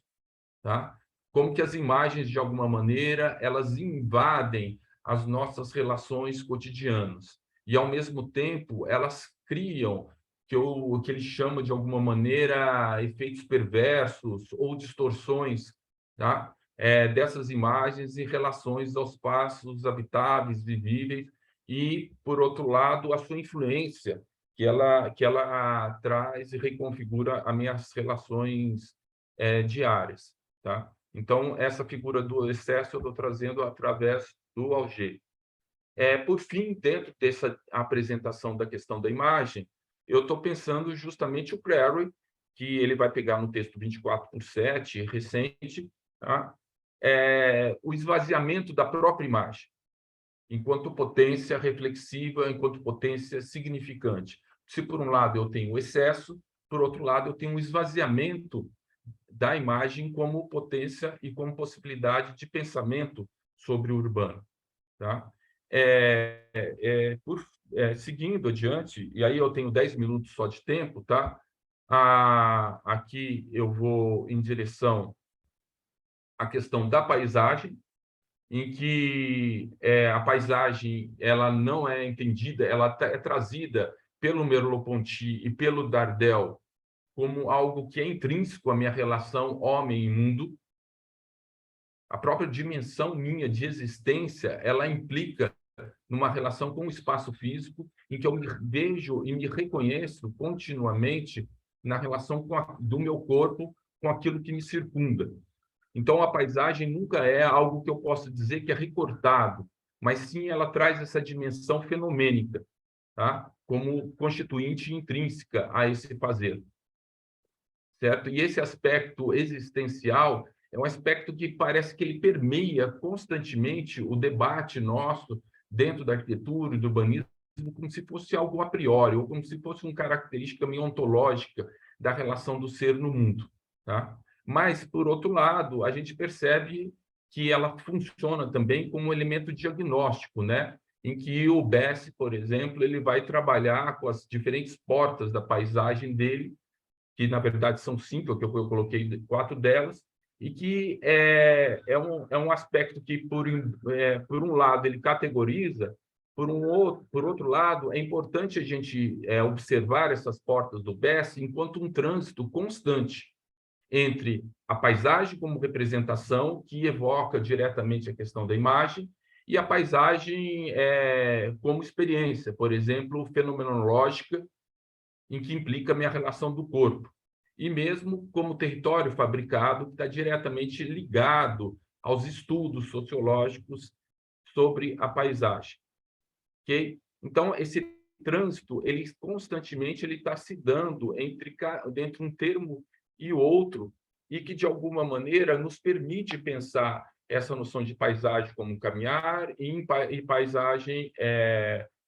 tá? Como que as imagens, de alguma maneira, elas invadem as nossas relações cotidianas e, ao mesmo tempo, elas criam o que ele chama, de alguma maneira, efeitos perversos ou distorções, tá? Dessas imagens em relações aos espaços habitáveis, vivíveis e, por outro lado, a sua influência que ela traz e reconfigura as minhas relações diárias, tá? Então, essa figura do excesso eu estou trazendo através do Auger. Por fim, dentro dessa apresentação da questão da imagem, eu estou pensando justamente o Crary, que ele vai pegar no texto 24/7, recente, tá? O esvaziamento da própria imagem, enquanto potência reflexiva, enquanto potência significante. Se, por um lado, eu tenho o excesso, por outro lado, eu tenho o esvaziamento da imagem como potência e como possibilidade de pensamento sobre o urbano, tá? Seguindo adiante, e aí eu tenho 10 minutos só de tempo, tá? Aqui eu vou em direção à questão da paisagem, em que a paisagem ela não é entendida, ela é trazida pelo Merleau-Ponty e pelo Dardel como algo que é intrínseco à minha relação homem e mundo. A própria dimensão minha de existência, ela implica numa relação com o espaço físico, em que eu me vejo e me reconheço continuamente na relação do meu corpo com aquilo que me circunda. Então, a paisagem nunca é algo que eu possa dizer que é recortado, mas sim ela traz essa dimensão fenomênica, tá? Como constituinte intrínseca a esse fazer. Certo? E esse aspecto existencial é um aspecto que parece que ele permeia constantemente o debate nosso dentro da arquitetura e do urbanismo, como se fosse algo a priori, ou como se fosse uma característica meio ontológica da relação do ser no mundo, tá? Mas, por outro lado, a gente percebe que ela funciona também como um elemento diagnóstico, né? Em que o Bess, por exemplo, ele vai trabalhar com as diferentes portas da paisagem dele, que na verdade são 5, que eu coloquei 4 delas, e que é um aspecto que, por um lado, ele categoriza, por outro lado, é importante a gente observar essas portas do Bess enquanto um trânsito constante entre a paisagem como representação, que evoca diretamente a questão da imagem, e a paisagem como experiência, por exemplo, fenomenológica, em que implica a minha relação do corpo, e mesmo como território fabricado, que está diretamente ligado aos estudos sociológicos sobre a paisagem. Okay? Então, esse trânsito, ele constantemente está se dando entre um termo e outro, e que, de alguma maneira, nos permite pensar essa noção de paisagem como um caminhar e paisagem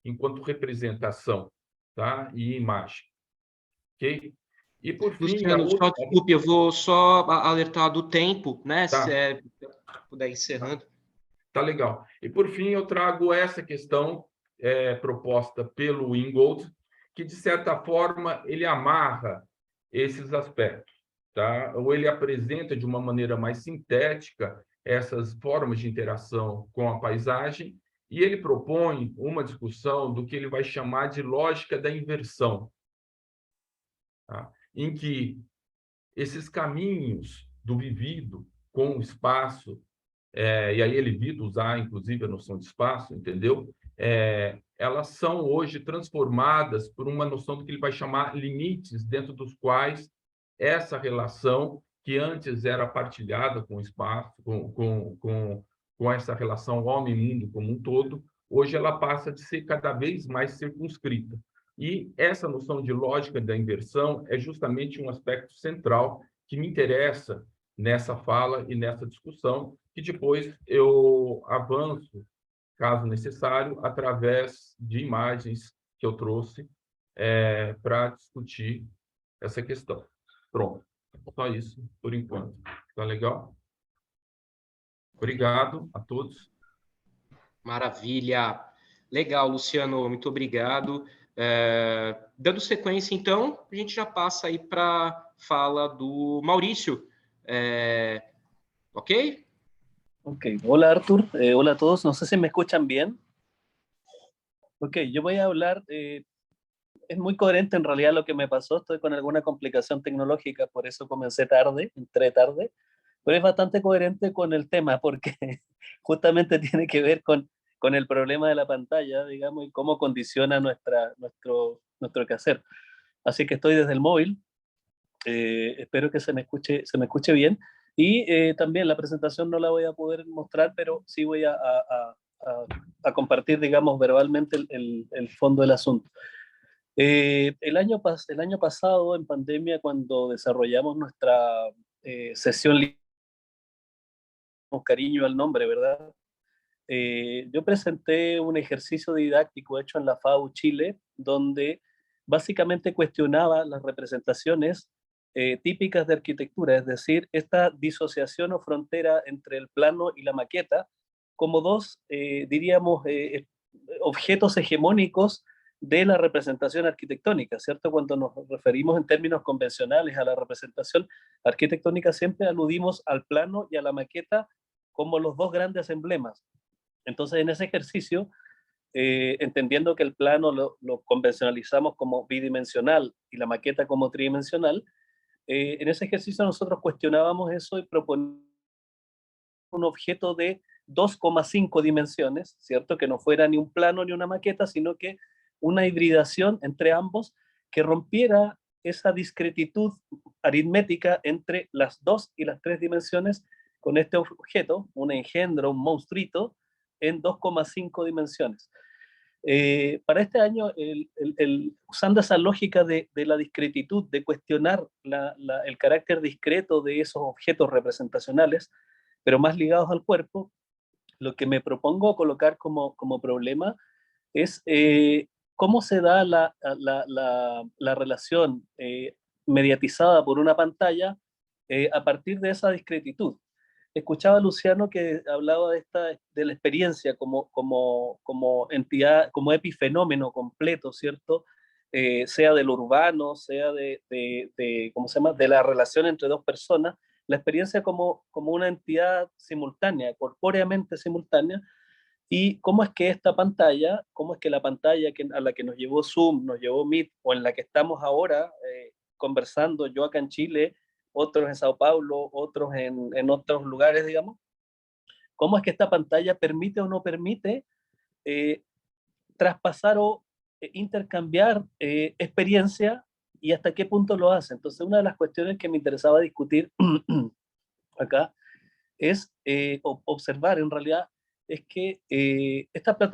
enquanto representação, tá? E imagem. Ok? E, por fim... Luciano, só desculpe, eu vou só alertar do tempo, né? Tá. Se puder ir encerrando. Tá legal. E, por fim, eu trago essa questão proposta pelo Ingold, que, de certa forma, ele amarra esses aspectos, tá? Ou ele apresenta de uma maneira mais sintética essas formas de interação com a paisagem, e ele propõe uma discussão do que ele vai chamar de lógica da inversão, tá? Em que esses caminhos do vivido com o espaço, e aí ele evita usar, inclusive, a noção de espaço, entendeu? Elas são hoje transformadas por uma noção do que ele vai chamar limites, dentro dos quais essa relação, que antes era partilhada com o espaço, com essa relação homem-mundo como um todo, hoje ela passa de ser cada vez mais circunscrita. E essa noção de lógica da inversão é justamente um aspecto central que me interessa nessa fala e nessa discussão, que depois eu avanço, caso necessário, através de imagens que eu trouxe para discutir essa questão. Pronto. Só isso, por enquanto. Tá legal? Obrigado a todos. Maravilha. Legal, Luciano, muito obrigado. Dando sequência, então, a gente já passa aí para a fala do Maurício. ¿Ok? Ok, hola Arthur, hola a todos, no sé si me escuchan bien. Ok, yo voy a hablar, es muy coherente en realidad lo que me pasó, estoy con alguna complicación tecnológica, por eso comencé tarde, entré tarde, pero es bastante coherente con el tema porque justamente tiene que ver con el problema de la pantalla, digamos, y cómo condiciona nuestro quehacer. Así que estoy desde el móvil, espero que se me escuche bien. Y también la presentación no la voy a poder mostrar, pero sí voy a compartir, digamos, verbalmente el fondo del asunto. El año pasado, en pandemia, cuando desarrollamos nuestra sesión, con cariño al nombre, ¿verdad? Yo presenté un ejercicio didáctico hecho en la FAU Chile, donde básicamente cuestionaba las representaciones típicas de arquitectura, es decir, esta disociación o frontera entre el plano y la maqueta, como dos, diríamos, objetos hegemónicos de la representación arquitectónica, ¿cierto? Cuando nos referimos en términos convencionales a la representación arquitectónica, siempre aludimos al plano y a la maqueta como los dos grandes emblemas. Entonces, en ese ejercicio, entendiendo que el plano lo convencionalizamos como bidimensional y la maqueta como tridimensional, en ese ejercicio nosotros cuestionábamos eso y proponíamos un objeto de 2,5 dimensiones, ¿cierto? Que no fuera ni un plano ni una maqueta, sino que una hibridación entre ambos que rompiera esa discretitud aritmética entre las 2 y las 3 dimensiones con este objeto, un engendro, un monstruito, en 2,5 dimensiones. Para este año, usando esa lógica de la discretitud, de cuestionar el carácter discreto de esos objetos representacionales, pero más ligados al cuerpo, lo que me propongo colocar como problema es cómo se da la relación mediatizada por una pantalla a partir de esa discretitud. Escuchaba a Luciano que hablaba de la experiencia como entidad, como epifenómeno completo, ¿cierto? Sea de lo urbano, sea ¿cómo se llama? De la relación entre dos personas, la experiencia como una entidad simultánea, corpóreamente simultánea, y cómo es que esta pantalla, cómo es que la pantalla a la que nos llevó Zoom, nos llevó Meet, o en la que estamos ahora conversando, yo acá en Chile, otros en Sao Paulo, otros en otros lugares, digamos, cómo es que esta pantalla permite o no permite traspasar o intercambiar experiencia y hasta qué punto lo hace. Entonces, una de las cuestiones que me interesaba discutir acá es observar en realidad es que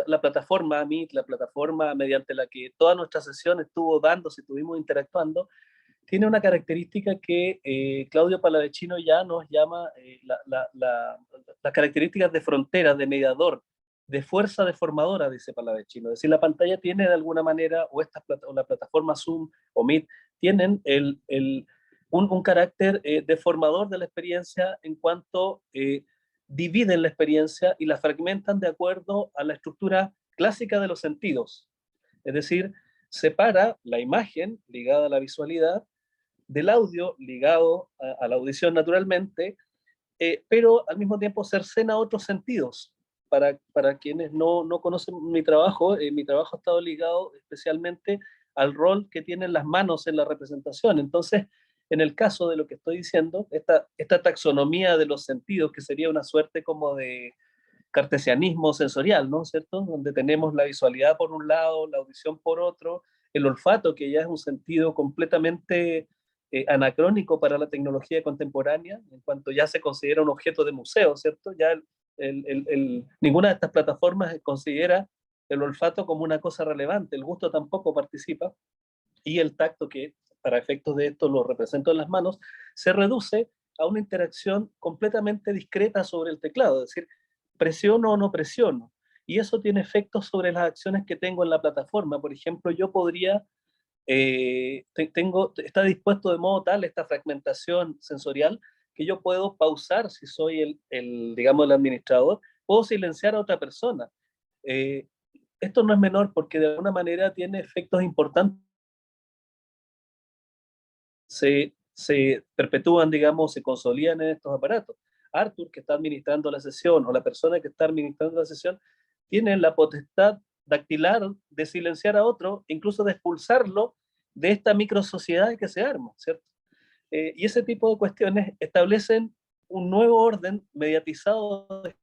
la plataforma Meet, la plataforma mediante la que toda nuestra sesión estuvo dándose, estuvimos interactuando, tiene una característica que Claudio Palavecino ya nos llama las características de frontera, de mediador, de fuerza deformadora, dice Palavecino. Es decir, la pantalla tiene de alguna manera, o la plataforma Zoom o Meet, tienen un carácter deformador de la experiencia en cuanto dividen la experiencia y la fragmentan de acuerdo a la estructura clásica de los sentidos. Es decir, separa la imagen ligada a la visualidad del audio ligado a la audición naturalmente, pero al mismo tiempo cercena otros sentidos. Para quienes no conocen mi trabajo ha estado ligado especialmente al rol que tienen las manos en la representación. Entonces, en el caso de lo que estoy diciendo, esta taxonomía de los sentidos, que sería una suerte como de cartesianismo sensorial, ¿no es cierto? Donde tenemos la visualidad por un lado, la audición por otro, el olfato, que ya es un sentido completamente anacrónico para la tecnología contemporánea, en cuanto ya se considera un objeto de museo, ¿cierto? Ya ninguna de estas plataformas considera el olfato como una cosa relevante, el gusto tampoco participa, y el tacto, que para efectos de esto lo represento en las manos, se reduce a una interacción completamente discreta sobre el teclado, es decir, presiono o no presiono, y eso tiene efectos sobre las acciones que tengo en la plataforma. Por ejemplo, yo podría, está dispuesto de modo tal esta fragmentación sensorial que yo puedo pausar si soy digamos, el administrador, puedo silenciar a otra persona. Esto no es menor porque de alguna manera tiene efectos importantes. Se perpetúan, digamos, se consolidan en estos aparatos. Arthur, que está administrando la sesión, o la persona que está administrando la sesión, tiene la potestad dactilar de silenciar a otro, incluso de expulsarlo de esta microsociedad que se arma, ¿cierto? Y ese tipo de cuestiones establecen un nuevo orden mediatizado de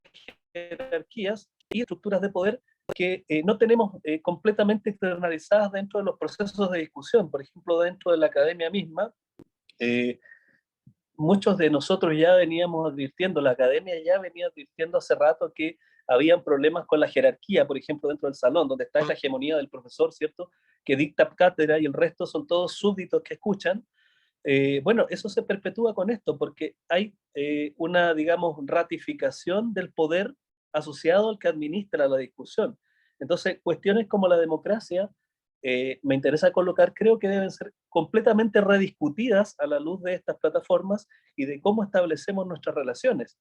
jerarquías y estructuras de poder que no tenemos completamente externalizadas dentro de los procesos de discusión. Por ejemplo, dentro de la academia misma, muchos de nosotros ya veníamos advirtiendo, la academia ya venía advirtiendo hace rato que habían problemas con la jerarquía, por ejemplo, dentro del salón, donde está esa hegemonía del profesor, ¿cierto?, que dicta cátedra y el resto son todos súbditos que escuchan. Bueno, eso se perpetúa con esto, porque hay una, digamos, ratificación del poder asociado al que administra la discusión. Entonces, cuestiones como la democracia, me interesa colocar, creo que deben ser completamente rediscutidas a la luz de estas plataformas y de cómo establecemos nuestras relaciones,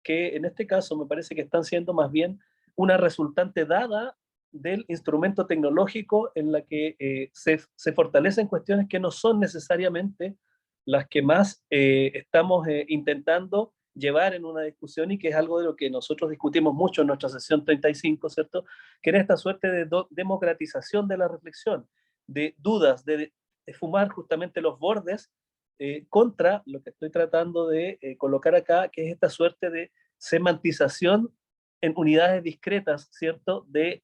que en este caso me parece que están siendo más bien una resultante dada del instrumento tecnológico en la que se fortalecen cuestiones que no son necesariamente las que más estamos intentando llevar en una discusión y que es algo de lo que nosotros discutimos mucho en nuestra sesión 35, ¿cierto? Que era esta suerte de democratización de la reflexión, de dudas, de fumar justamente los bordes contra lo que estoy tratando de colocar acá, que es esta suerte de semantización en unidades discretas, ¿cierto? De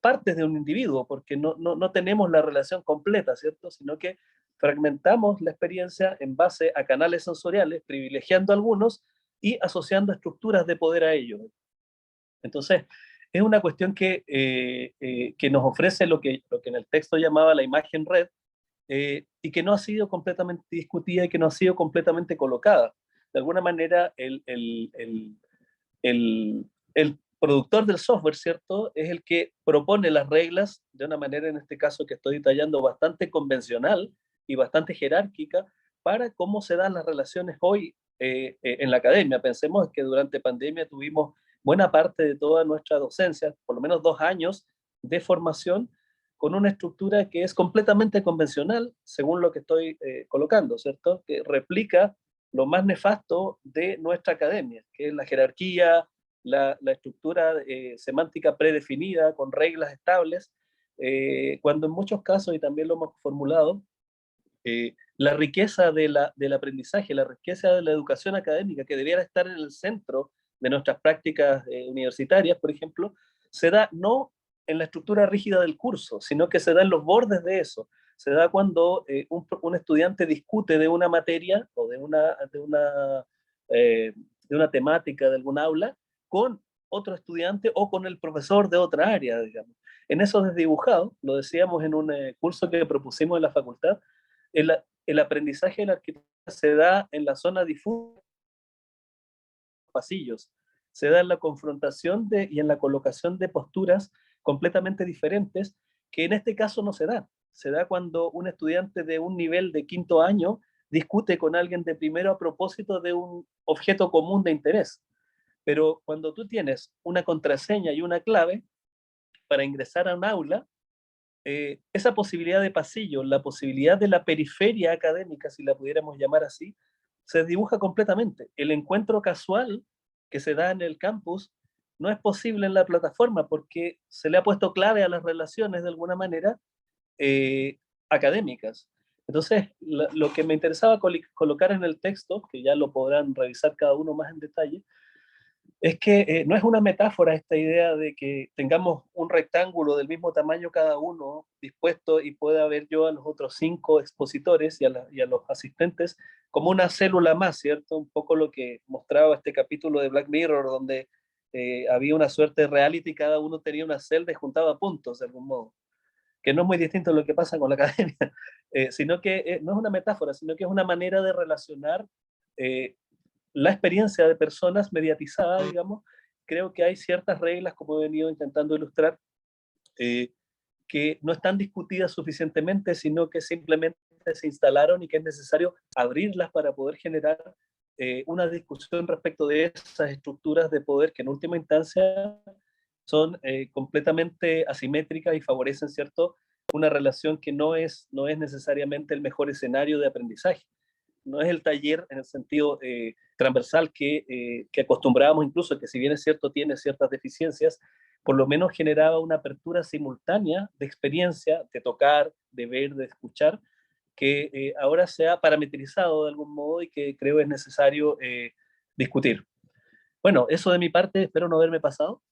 partes de un individuo, porque no tenemos la relación completa, ¿cierto? Sino que fragmentamos la experiencia en base a canales sensoriales, privilegiando algunos y asociando estructuras de poder a ellos. Entonces, es una cuestión que nos ofrece lo que en el texto llamaba la imagen red, y que no ha sido completamente discutida y que no ha sido completamente colocada. De alguna manera, el productor del software, ¿cierto?, es el que propone las reglas de una manera, en este caso que estoy detallando, bastante convencional y bastante jerárquica para cómo se dan las relaciones hoy en la academia. Pensemos que durante pandemia tuvimos buena parte de toda nuestra docencia, por lo menos 2 años de formación, con una estructura que es completamente convencional, según lo que estoy colocando, ¿cierto?, que replica lo más nefasto de nuestra academia, que es la jerarquía, la estructura semántica predefinida, con reglas estables, cuando en muchos casos, y también lo hemos formulado, la riqueza del aprendizaje, la riqueza de la educación académica, que debiera estar en el centro de nuestras prácticas universitarias, por ejemplo, se da no en la estructura rígida del curso, sino que se da en los bordes de eso. Se da cuando un estudiante discute de una materia o de una temática de algún aula con otro estudiante o con el profesor de otra área, digamos. En eso desdibujado, lo decíamos en un curso que propusimos en la facultad, el aprendizaje de la arquitectura se da en la zona difusa, pasillos, se da en la confrontación y en la colocación de posturas completamente diferentes, que en este caso no se da. Se da cuando un estudiante de un nivel de 5º año discute con alguien de primero a propósito de un objeto común de interés. Pero cuando tú tienes una contraseña y una clave para ingresar a un aula, esa posibilidad de pasillo, la posibilidad de la periferia académica, si la pudiéramos llamar así, se dibuja completamente. El encuentro casual que se da en el campus no es posible en la plataforma porque se le ha puesto clave a las relaciones de alguna manera académicas. Entonces, lo que me interesaba colocar en el texto, que ya lo podrán revisar cada uno más en detalle, es que no es una metáfora esta idea de que tengamos un rectángulo del mismo tamaño cada uno dispuesto y pueda ver yo a los otros 5 expositores y a los asistentes como una célula más, ¿cierto? Un poco lo que mostraba este capítulo de Black Mirror, donde había una suerte de reality y cada uno tenía una celda y juntaba puntos de algún modo, que no es muy distinto a lo que pasa con la academia, sino que no es una metáfora, sino que es una manera de relacionar la experiencia de personas mediatizada, digamos. Creo que hay ciertas reglas, como he venido intentando ilustrar, que no están discutidas suficientemente, sino que simplemente se instalaron y que es necesario abrirlas para poder generar una discusión respecto de esas estructuras de poder que en última instancia son completamente asimétricas y favorecen, ¿cierto?, una relación que no es necesariamente el mejor escenario de aprendizaje. No es el taller en el sentido transversal que acostumbrábamos, incluso que si bien es cierto tiene ciertas deficiencias, por lo menos generaba una apertura simultánea de experiencia, de tocar, de ver, de escuchar, que ahora se ha parametrizado de algún modo y que creo es necesario discutir. Bueno, eso de mi parte, espero no haberme pasado.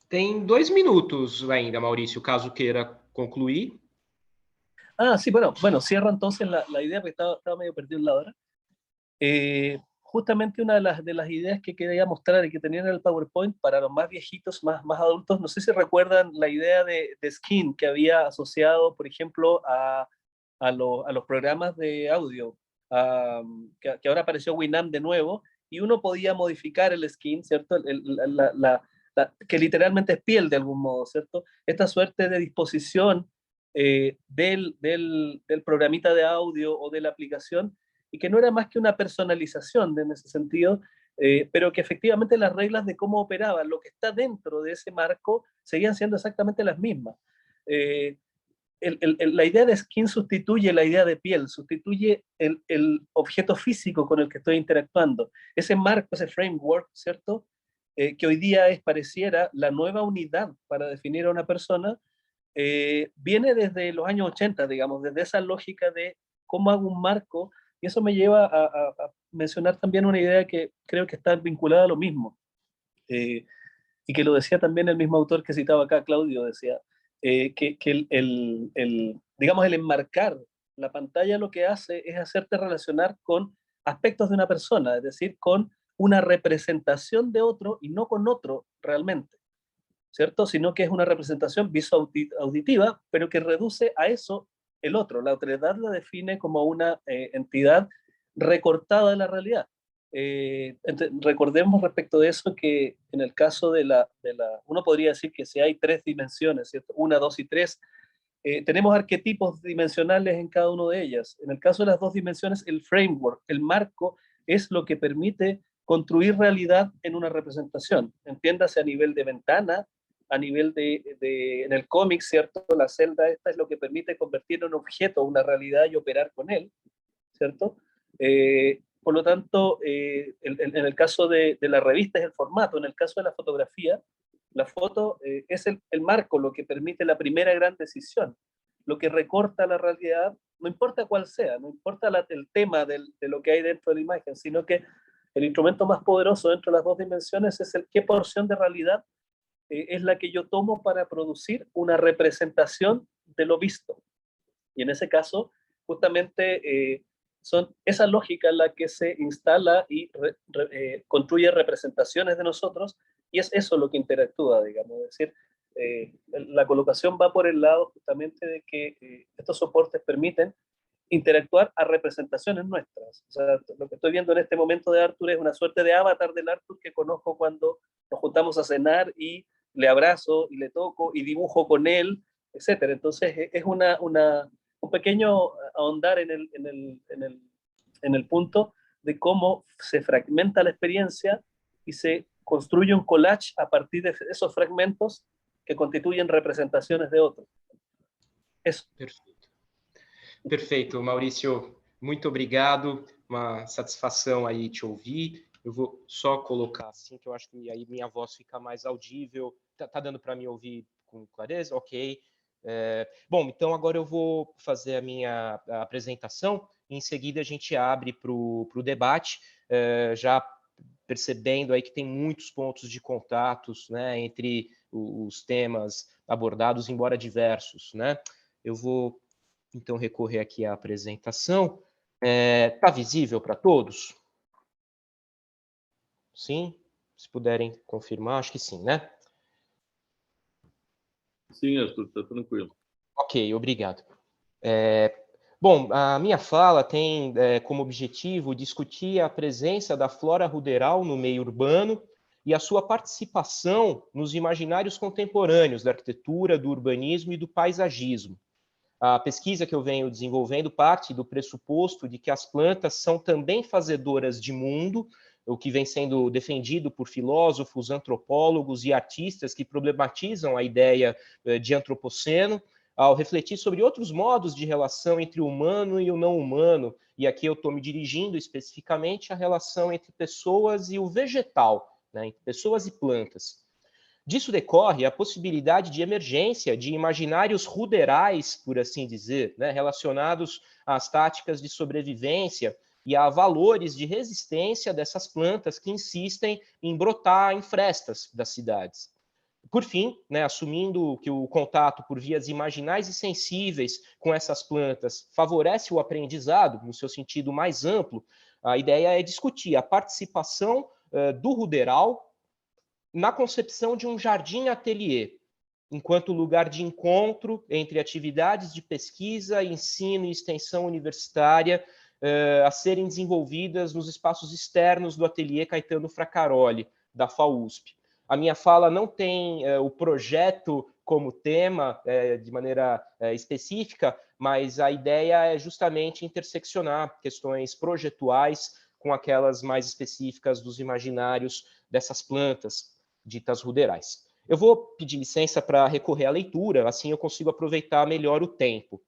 Tem 2 minutos ainda, Maurício, caso queira concluir. Ah, sí, bueno, cierro entonces la idea, porque estaba medio perdido en la hora. Justamente una de las ideas que quería mostrar y que tenía en el PowerPoint para los más viejitos, más adultos, no sé si recuerdan la idea de Skin que había asociado, por ejemplo, a los programas de audio, que ahora apareció Winamp de nuevo, y uno podía modificar el Skin, ¿cierto? Que literalmente es piel de algún modo, ¿cierto? Esta suerte de disposición del programita de audio o de la aplicación, y que no era más que una personalización en ese sentido, pero que efectivamente las reglas de cómo operaba lo que está dentro de ese marco seguían siendo exactamente las mismas. La idea de skin sustituye la idea de piel, sustituye el objeto físico con el que estoy interactuando. Ese marco, ese framework, ¿cierto?, que hoy día pareciera la nueva unidad para definir a una persona, viene desde los años 80, digamos, desde esa lógica de cómo hago un marco, y eso me lleva a mencionar también una idea que creo que está vinculada a lo mismo, y que lo decía también el mismo autor que citaba acá, Claudio, decía que digamos, el enmarcar la pantalla lo que hace es hacerte relacionar con aspectos de una persona, es decir, con una representación de otro y no con otro realmente, ¿cierto? Sino que es una representación visuauditiva, pero que reduce a eso el otro. La otredad la define como una entidad recortada de la realidad. Recordemos respecto de eso que en el caso de uno podría decir que si hay 3 dimensiones, ¿cierto? 1, 2 y 3, tenemos arquetipos dimensionales en cada una de ellas. En el caso de las 2 dimensiones, el framework, el marco, es lo que permite construir realidad en una representación. Entiéndase a nivel de ventana, a nivel en el cómic, ¿cierto? La celda esta es lo que permite convertir en un objeto una realidad y operar con él, ¿cierto? Por lo tanto, en el caso de la revista es el formato, en el caso de la fotografía, la foto es el marco, lo que permite la primera gran decisión, lo que recorta la realidad, no importa cuál sea, no importa el tema de lo que hay dentro de la imagen, sino que el instrumento más poderoso dentro de las 2 dimensiones es qué porción de realidad es la que yo tomo para producir una representación de lo visto. Y en ese caso, justamente son esa lógica la que se instala y construye representaciones de nosotros, y es eso lo que interactúa, digamos. Es decir, la colocación va por el lado justamente de que estos soportes permiten interactuar a representaciones nuestras. O sea, lo que estoy viendo en este momento de Arthur es una suerte de avatar del Arthur que conozco cuando nos juntamos a cenar y le abrazo y le toco y dibujo con él, etc. Entonces es un pequeño ahondar en el punto de cómo se fragmenta la experiencia y se construye un collage a partir de esos fragmentos que constituyen representaciones de otros. Eso. Perfeito, Maurício, muito obrigado, uma satisfação aí te ouvir. Eu vou só colocar assim, que eu acho que aí minha voz fica mais audível. Tá dando para me ouvir com clareza? Ok. Bom, então agora eu vou fazer a minha apresentação e em seguida a gente abre para o debate, já percebendo aí que tem muitos pontos de contatos, né, entre os temas abordados, embora diversos, né? Eu vou então recorrer aqui à apresentação. Tá visível para todos? Sim? Se puderem confirmar, acho que sim, né? Sim, Arthur, está tranquilo. Ok, obrigado. Bom, a minha fala tem como objetivo discutir a presença da flora ruderal no meio urbano e a sua participação nos imaginários contemporâneos da arquitetura, do urbanismo e do paisagismo. A pesquisa que eu venho desenvolvendo parte do pressuposto de que as plantas são também fazedoras de mundo, o que vem sendo defendido por filósofos, antropólogos e artistas que problematizam a ideia de antropoceno, ao refletir sobre outros modos de relação entre o humano e o não humano, e aqui eu estou me dirigindo especificamente à relação entre pessoas e o vegetal, né, entre pessoas e plantas. Disso decorre a possibilidade de emergência de imaginários ruderais, por assim dizer, né, relacionados às táticas de sobrevivência e a valores de resistência dessas plantas que insistem em brotar em frestas das cidades. Por fim, né, assumindo que o contato por vias imaginais e sensíveis com essas plantas favorece o aprendizado, no seu sentido mais amplo, a ideia é discutir a participação do ruderal na concepção de um jardim-ateliê, enquanto lugar de encontro entre atividades de pesquisa, ensino e extensão universitária a serem desenvolvidas nos espaços externos do ateliê Caetano Fracaroli, da FAUSP. A minha fala não tem o projeto como tema de maneira específica, mas a ideia é justamente interseccionar questões projetuais com aquelas mais específicas dos imaginários dessas plantas ditas ruderais. Eu vou pedir licença para recorrer à leitura, assim eu consigo aproveitar melhor o tempo.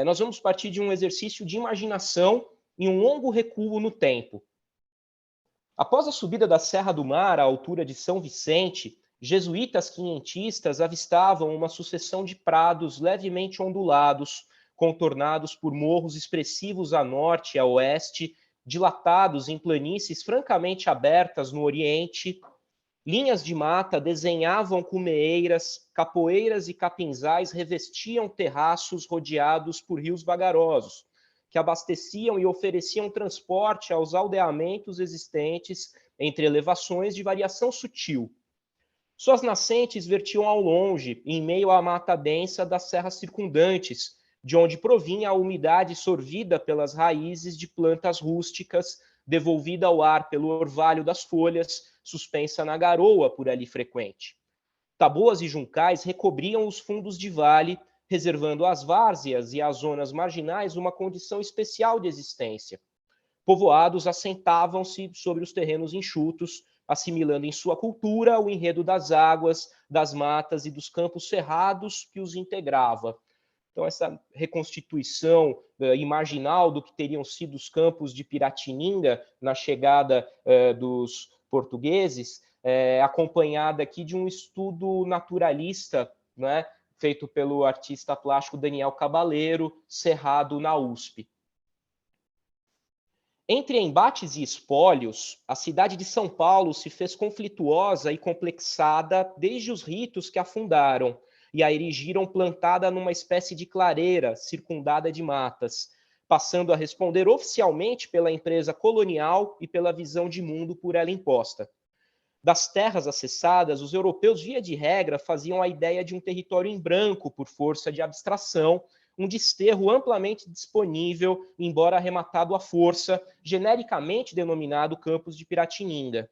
Nós vamos partir de um exercício de imaginação em um longo recuo no tempo. Após a subida da Serra do Mar à altura de São Vicente, jesuítas quinhentistas avistavam uma sucessão de prados levemente ondulados, contornados por morros expressivos a norte e a oeste, dilatados em planícies francamente abertas no oriente. Linhas de mata desenhavam cumeeiras, capoeiras e capinzais revestiam terraços rodeados por rios vagarosos, que abasteciam e ofereciam transporte aos aldeamentos existentes entre elevações de variação sutil. Suas nascentes vertiam ao longe, em meio à mata densa das serras circundantes, de onde provinha a umidade sorvida pelas raízes de plantas rústicas, devolvida ao ar pelo orvalho das folhas, suspensa na garoa por ali frequente. Taboas e juncais recobriam os fundos de vale, reservando às várzeas e às zonas marginais uma condição especial de existência. Povoados assentavam-se sobre os terrenos enxutos, assimilando em sua cultura o enredo das águas, das matas e dos campos cerrados que os integrava. Então, essa reconstituição imaginal do que teriam sido os campos de Piratininga na chegada dos portugueses, acompanhada aqui de um estudo naturalista, né, feito pelo artista plástico Daniel Cabaleiro, cerrado na USP. Entre embates e espólios, a cidade de São Paulo se fez conflituosa e complexada desde os ritos que a fundaram e a erigiram plantada numa espécie de clareira circundada de matas, passando a responder oficialmente pela empresa colonial e pela visão de mundo por ela imposta. Das terras acessadas, os europeus, via de regra, faziam a ideia de um território em branco por força de abstração, um desterro amplamente disponível, embora arrematado à força, genericamente denominado Campos de Piratininga.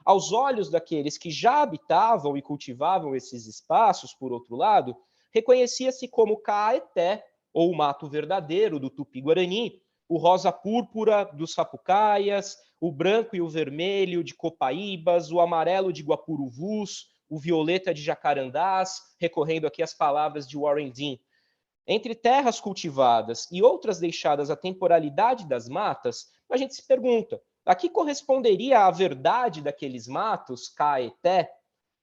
Aos olhos daqueles que já habitavam e cultivavam esses espaços, por outro lado, reconhecia-se como Caeté, ou o mato verdadeiro do Tupi-Guarani, o rosa púrpura dos Sapucaias, o branco e o vermelho de Copaíbas, o amarelo de Guapuruvus, o violeta de Jacarandás, recorrendo aqui às palavras de Warren Dean. Entre terras cultivadas e outras deixadas à temporalidade das matas, a gente se pergunta, a que corresponderia a verdade daqueles matos, Caeté?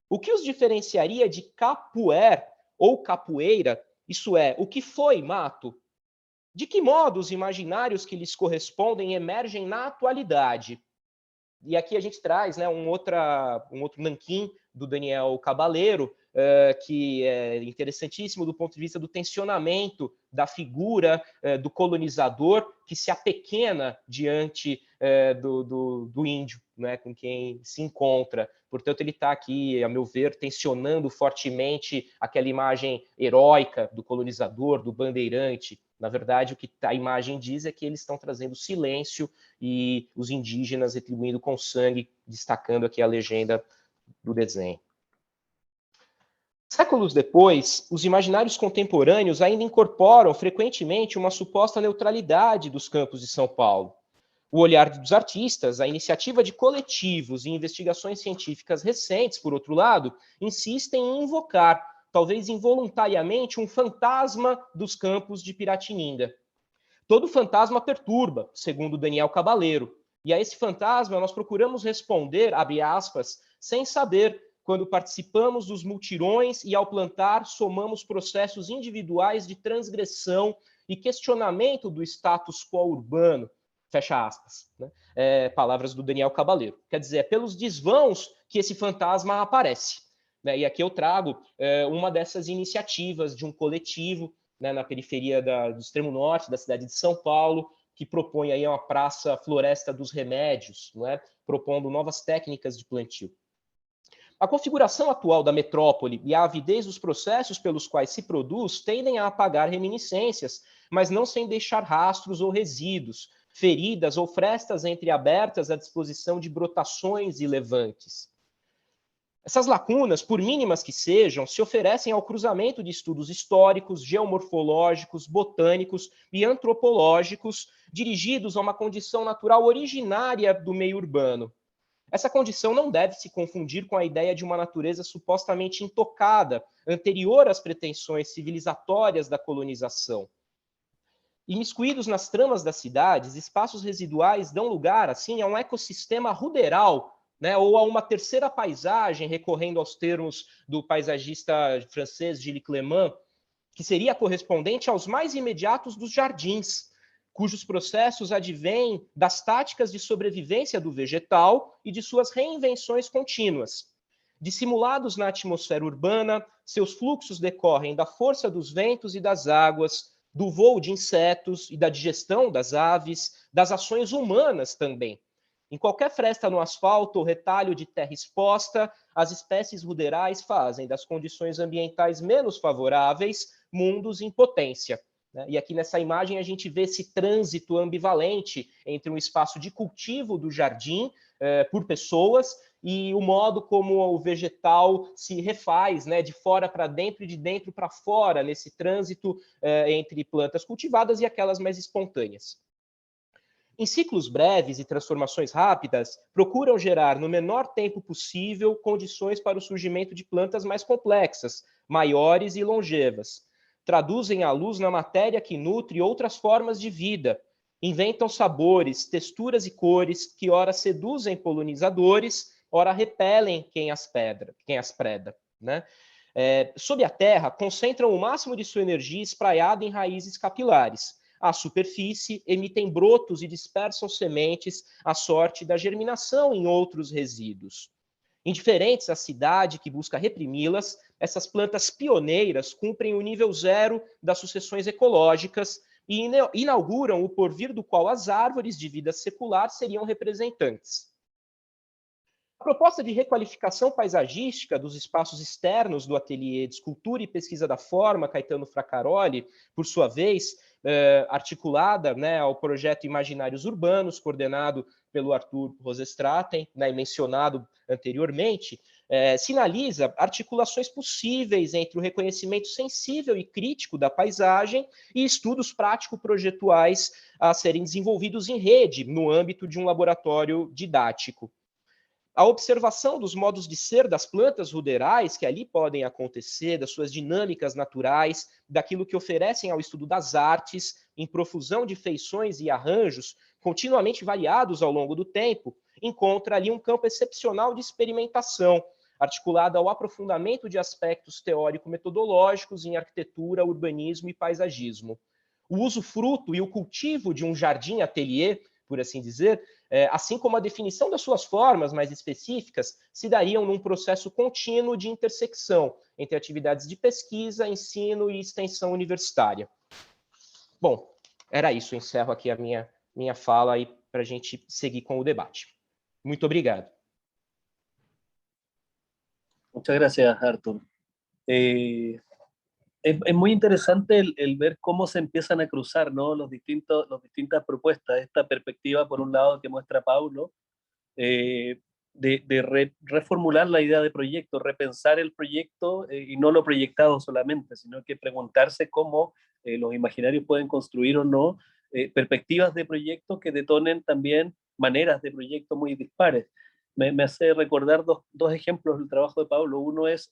O que os diferenciaria de capuer ou capoeira, isso é, o que foi mato? De que modo os imaginários que lhes correspondem emergem na atualidade? E aqui a gente traz, né, um outro nanquim do Daniel Cabaleiro, que é interessantíssimo do ponto de vista do tensionamento da figura do colonizador que se apequena diante do índio, né, com quem se encontra. Portanto, ele está aqui, a meu ver, tensionando fortemente aquela imagem heróica do colonizador, do bandeirante. Na verdade, o que a imagem diz é que eles estão trazendo silêncio e os indígenas retribuindo com sangue, destacando aqui a legenda do desenho. Séculos depois, os imaginários contemporâneos ainda incorporam frequentemente uma suposta neutralidade dos campos de São Paulo. O olhar dos artistas, a iniciativa de coletivos e investigações científicas recentes, por outro lado, insistem em invocar, talvez involuntariamente, um fantasma dos campos de Piratininga. Todo fantasma perturba, segundo Daniel Cabaleiro, e a esse fantasma nós procuramos responder, abre aspas, sem saber, quando participamos dos multirões e ao plantar somamos processos individuais de transgressão e questionamento do status quo urbano, fecha aspas, né? Palavras do Daniel Cabaleiro. Quer dizer, é pelos desvãos que esse fantasma aparece, né? E aqui eu trago uma dessas iniciativas de um coletivo, né, na periferia do extremo norte da cidade de São Paulo, que propõe aí uma praça Floresta dos Remédios, não é? Propondo novas técnicas de plantio. A configuração atual da metrópole e a avidez dos processos pelos quais se produz tendem a apagar reminiscências, mas não sem deixar rastros ou resíduos, feridas ou frestas entreabertas à disposição de brotações e levantes. Essas lacunas, por mínimas que sejam, se oferecem ao cruzamento de estudos históricos, geomorfológicos, botânicos e antropológicos dirigidos a uma condição natural originária do meio urbano. Essa condição não deve se confundir com a ideia de uma natureza supostamente intocada, anterior às pretensões civilizatórias da colonização. Imiscuídos nas tramas das cidades, espaços residuais dão lugar, assim, a um ecossistema ruderal, né, ou a uma terceira paisagem, recorrendo aos termos do paisagista francês Gilles Clément, que seria correspondente aos mais imediatos dos jardins, cujos processos advêm das táticas de sobrevivência do vegetal e de suas reinvenções contínuas. Dissimulados na atmosfera urbana, seus fluxos decorrem da força dos ventos e das águas, do voo de insetos e da digestão das aves, das ações humanas também. Em qualquer fresta no asfalto ou retalho de terra exposta, as espécies ruderais fazem das condições ambientais menos favoráveis mundos em potência. E aqui nessa imagem a gente vê esse trânsito ambivalente entre um espaço de cultivo do jardim por pessoas e o modo como o vegetal se refaz, né, de fora para dentro e de dentro para fora, nesse trânsito entre plantas cultivadas e aquelas mais espontâneas. Em ciclos breves e transformações rápidas, procuram gerar no menor tempo possível condições para o surgimento de plantas mais complexas, maiores e longevas. Traduzem a luz na matéria que nutre outras formas de vida. Inventam sabores, texturas e cores que ora seduzem polinizadores, ora repelem quem as preda, né? Sob a terra, concentram o máximo de sua energia espraiada em raízes capilares. À superfície, emitem brotos e dispersam sementes à sorte da germinação em outros resíduos. Indiferentes à cidade que busca reprimi-las, essas plantas pioneiras cumprem o nível zero das sucessões ecológicas e inauguram o porvir do qual as árvores de vida secular seriam representantes. A proposta de requalificação paisagística dos espaços externos do Ateliê de Escultura e Pesquisa da Forma, Caetano Fracaroli, por sua vez, articulada, né, ao projeto Imaginários Urbanos, coordenado pelo Arthur Rosestraten, né, mencionado anteriormente, sinaliza articulações possíveis entre o reconhecimento sensível e crítico da paisagem e estudos prático-projetuais a serem desenvolvidos em rede, no âmbito de um laboratório didático. A observação dos modos de ser das plantas ruderais que ali podem acontecer, das suas dinâmicas naturais, daquilo que oferecem ao estudo das artes, em profusão de feições e arranjos continuamente variados ao longo do tempo, encontra ali um campo excepcional de experimentação, articulado ao aprofundamento de aspectos teórico-metodológicos em arquitetura, urbanismo e paisagismo. O usufruto e o cultivo de um jardim-ateliê, por assim dizer, assim como a definição das suas formas mais específicas, se dariam num processo contínuo de intersecção entre atividades de pesquisa, ensino e extensão universitária. Bom, era isso. Eu encerro aqui a minha fala aí para a gente seguir com o debate. Muito obrigado. Muchas gracias, Arthur. Es muy interesante el ver cómo se empiezan a cruzar, ¿no? Las distintas propuestas. Esta perspectiva, por un lado, que muestra Paulo, reformular la idea de proyecto, repensar el proyecto y no lo proyectado solamente, sino que preguntarse cómo los imaginarios pueden construir o no perspectivas de proyecto que detonen también maneras de proyecto muy dispares. Me hace recordar dos ejemplos del trabajo de Pablo. Uno es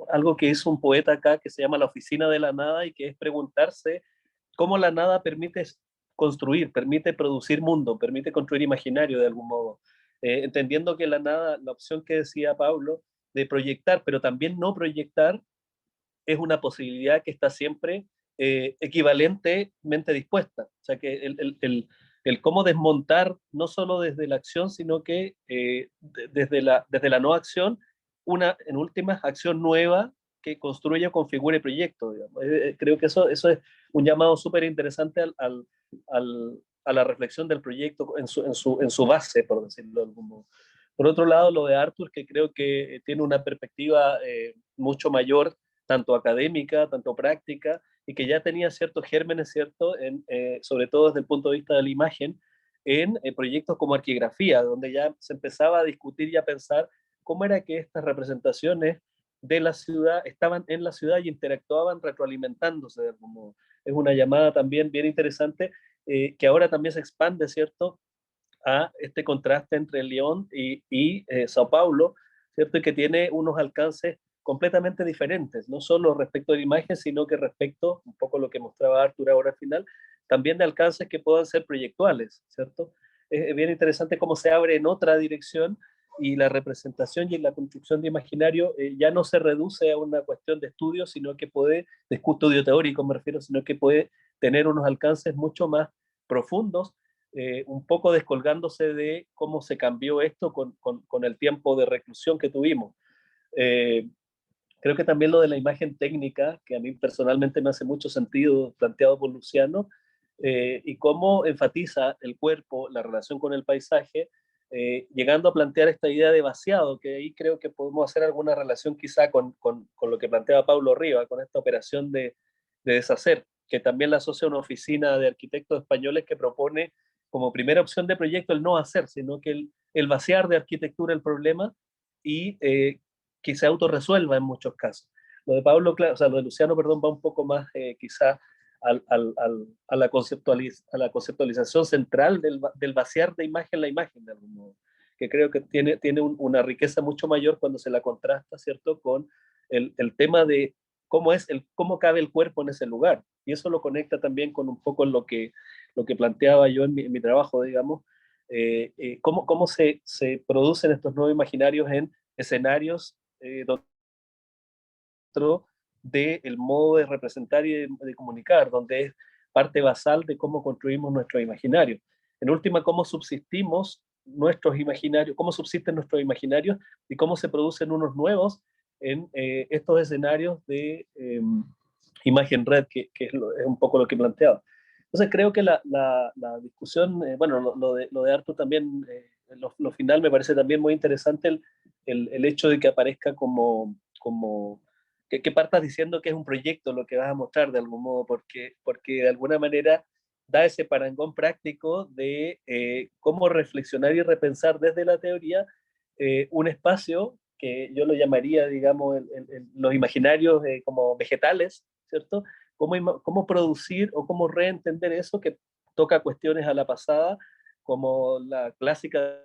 algo que hizo un poeta acá que se llama La Oficina de la Nada, y que es preguntarse cómo la nada permite construir, permite producir mundo, permite construir imaginario de algún modo. Entendiendo que la nada, la opción que decía Pablo, de proyectar, pero también no proyectar, es una posibilidad que está siempre equivalentemente dispuesta. O sea que el cómo desmontar, no solo desde la acción, sino que desde la no acción, una, en últimas, acción nueva que construya o configure proyectos. Creo que eso es un llamado súper interesante a la reflexión del proyecto en su base, por decirlo de algún modo. Por otro lado, lo de Arthur, que creo que tiene una perspectiva mucho mayor, tanto académica, tanto práctica, y que ya tenía ciertos gérmenes, ¿cierto? Sobre todo desde el punto de vista de la imagen, en proyectos como Arquigrafía, donde ya se empezaba a discutir y a pensar cómo era que estas representaciones de la ciudad estaban en la ciudad y interactuaban retroalimentándose de algún modo. Es una llamada también bien interesante que ahora también se expande, ¿cierto?, a este contraste entre León y Sao Paulo, ¿cierto?, y que tiene unos alcances completamente diferentes, no solo respecto de la imagen, sino que respecto, un poco lo que mostraba Arthur ahora al final, también de alcances que puedan ser proyectuales, ¿cierto? Es bien interesante cómo se abre en otra dirección, y la representación y la construcción de imaginario ya no se reduce a una cuestión de estudio, sino que puede, de estudio teórico me refiero, sino que puede tener unos alcances mucho más profundos, un poco descolgándose de cómo se cambió esto con el tiempo de reclusión que tuvimos. Creo que también lo de la imagen técnica, que a mí personalmente me hace mucho sentido, planteado por Luciano, y cómo enfatiza el cuerpo, la relación con el paisaje, llegando a plantear esta idea de vaciado, que ahí creo que podemos hacer alguna relación quizá con lo que planteaba Pablo Riva, con esta operación de deshacer, que también la asocia a una oficina de arquitectos españoles que propone como primera opción de proyecto el no hacer, sino que el vaciar de arquitectura el problema y que se autorresuelva en muchos casos. Lo de Pablo, o sea, lo de Luciano, perdón, va un poco más quizá a la conceptualización central del vaciar de imagen la imagen, de algún modo, que creo que tiene una riqueza mucho mayor cuando se la contrasta, ¿cierto?, con el tema de cómo cabe el cuerpo en ese lugar. Y eso lo conecta también con un poco lo que planteaba yo en mi trabajo, digamos, cómo se producen estos nuevos imaginarios en escenarios del modo de representar y de comunicar, donde es parte basal de cómo construimos nuestro imaginario. En última, cómo subsistimos nuestros imaginarios, cómo subsisten nuestros imaginarios y cómo se producen unos nuevos en estos escenarios de imagen red, que es un poco lo que planteaba. Entonces creo que la discusión, bueno, lo de Arthur también, lo final me parece también muy interesante el hecho de que aparezca como que partas diciendo que es un proyecto lo que vas a mostrar de algún modo, porque de alguna manera da ese parangón práctico de cómo reflexionar y repensar desde la teoría un espacio que yo lo llamaría, digamos, los imaginarios como vegetales, ¿cierto? Cómo producir o cómo reentender eso que toca cuestiones a la pasada, como la clásica,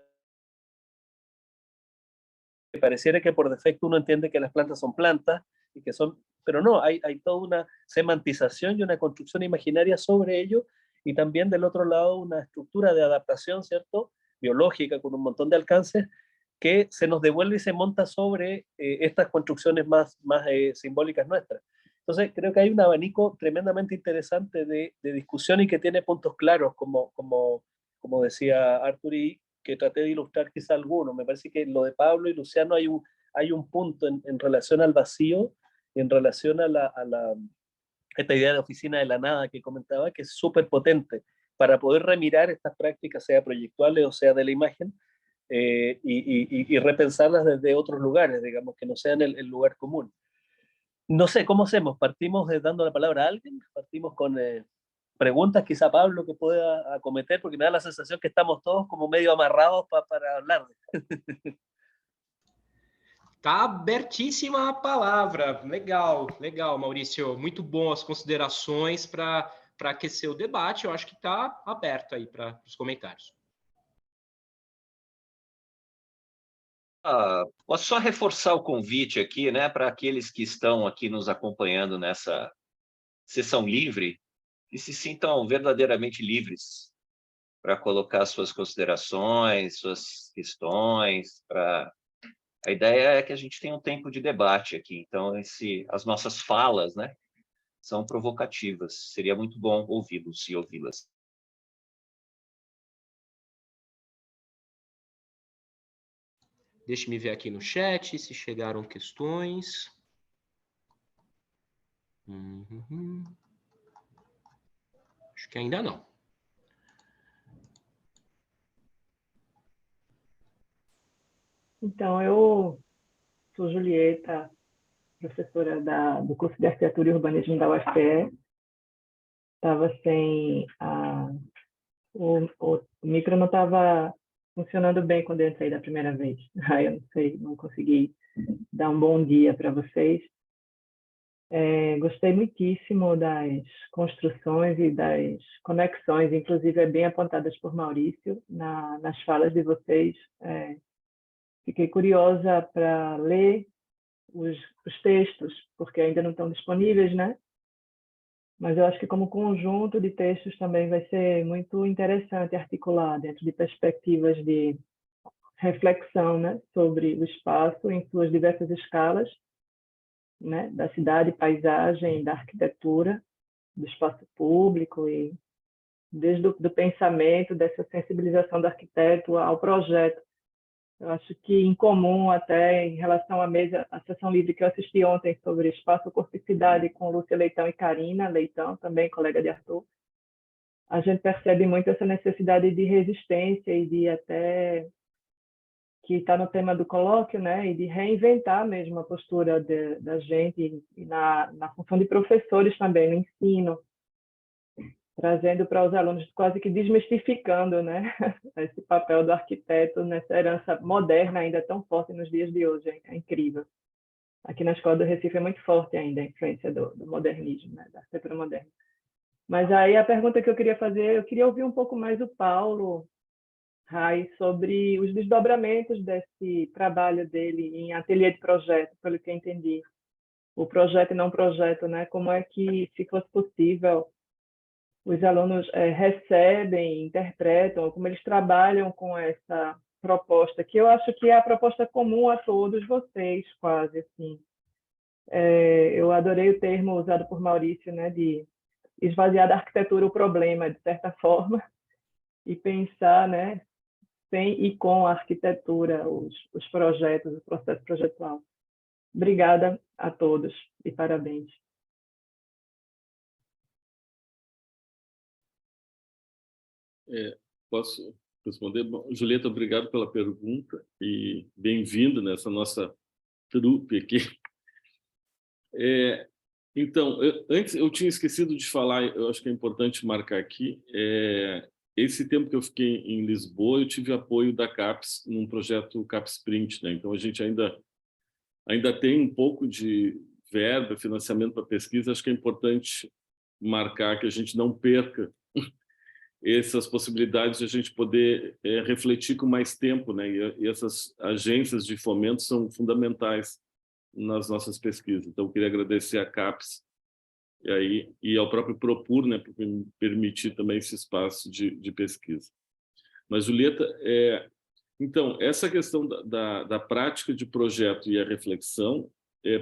que pareciera que por defecto uno entiende que las plantas son plantas, y que son, pero no, hay toda una semantización y una construcción imaginaria sobre ello, y también del otro lado una estructura de adaptación, ¿cierto?, biológica con un montón de alcances, que se nos devuelve y se monta sobre estas construcciones más simbólicas nuestras. Entonces creo que hay un abanico tremendamente interesante de discusión y que tiene puntos claros, como decía Arthur, y que traté de ilustrar quizá algunos. Me parece que lo de Pablo y Luciano hay un punto en relación al vacío, en relación a esta idea de oficina de la nada que comentaba, que es súper potente para poder remirar estas prácticas, sea proyectuales o sea de la imagen, y repensarlas desde otros lugares, digamos, que no sean el lugar común. No sé, ¿cómo hacemos? ¿Partimos dando la palabra a alguien? ¿Partimos con preguntas, quizá Pablo que pueda acometer, porque me da la sensación que estamos todos como medio amarrados para hablar. Tá abertíssima a palavra. Legal, legal, Maurício. Muito bom as considerações para aquecer o debate. Eu acho que está aberto aí para os comentários. Posso só reforçar o convite aqui, né, para aqueles que estão aqui nos acompanhando nessa sessão livre, que se sintam verdadeiramente livres para colocar suas considerações, suas questões. A ideia é que a gente tenha um tempo de debate aqui, então as nossas falas, né, são provocativas. Seria muito bom ouvi-los e ouvi-las. Deixe-me ver aqui no chat se chegaram questões. Acho que ainda não. Então, eu sou Julieta, professora do curso de Arquitetura e Urbanismo da UFPE. Estava sem o micro não estava funcionando bem quando eu entrei da primeira vez. Aí eu não sei, não consegui dar um bom dia para vocês. Gostei muitíssimo das construções e das conexões, inclusive bem apontadas por Maurício nas falas de vocês. Fiquei curiosa para ler os textos, porque ainda não estão disponíveis, né? Mas eu acho que como conjunto de textos também vai ser muito interessante articular dentro de perspectivas de reflexão, né, sobre o espaço em suas diversas escalas, né, da cidade, paisagem, da arquitetura, do espaço público, e desde do pensamento, dessa sensibilização do arquiteto ao projeto. Eu acho que em comum, até em relação à sessão livre que eu assisti ontem sobre espaço, corpo e cidade, com Lúcia Leitão e Karina Leitão, também colega de Arthur, a gente percebe muito essa necessidade de resistência e de até, que está no tema do colóquio, né, e de reinventar mesmo a postura da gente e na função de professores também, no ensino, trazendo para os alunos, quase que desmistificando, né, esse papel do arquiteto nessa herança moderna ainda tão forte nos dias de hoje. É incrível. Aqui na Escola do Recife é muito forte ainda a influência do modernismo, né, da arquitetura moderna. Mas aí a pergunta que eu queria fazer, eu queria ouvir um pouco mais o Paulo Rai sobre os desdobramentos desse trabalho dele em ateliê de projeto, pelo que eu entendi. O projeto e não projeto, né, como é que, se fosse possível, os alunos recebem, interpretam, como eles trabalham com essa proposta, que eu acho que é a proposta comum a todos vocês, quase assim. Eu adorei o termo usado por Maurício, né, de esvaziar da arquitetura o problema, de certa forma, e pensar, né, sem e com a arquitetura, os projetos, o processo projetual. Obrigada a todos e parabéns. Posso responder? Bom, Julieta, obrigado pela pergunta e bem-vindo nessa nossa trupe aqui. Então, antes eu tinha esquecido de falar, eu acho que é importante marcar aqui, esse tempo que eu fiquei em Lisboa, eu tive apoio da CAPES num projeto CAPES Print, né? Então a gente ainda tem um pouco de verba, financiamento para pesquisa. Acho que é importante marcar que a gente não perca essas possibilidades de a gente poder refletir com mais tempo, né? E essas agências de fomento são fundamentais nas nossas pesquisas. Então, eu queria agradecer à CAPES e ao próprio Propur, né, por me permitir também esse espaço de pesquisa. Mas, Julieta, então, essa questão da prática de projeto e a reflexão,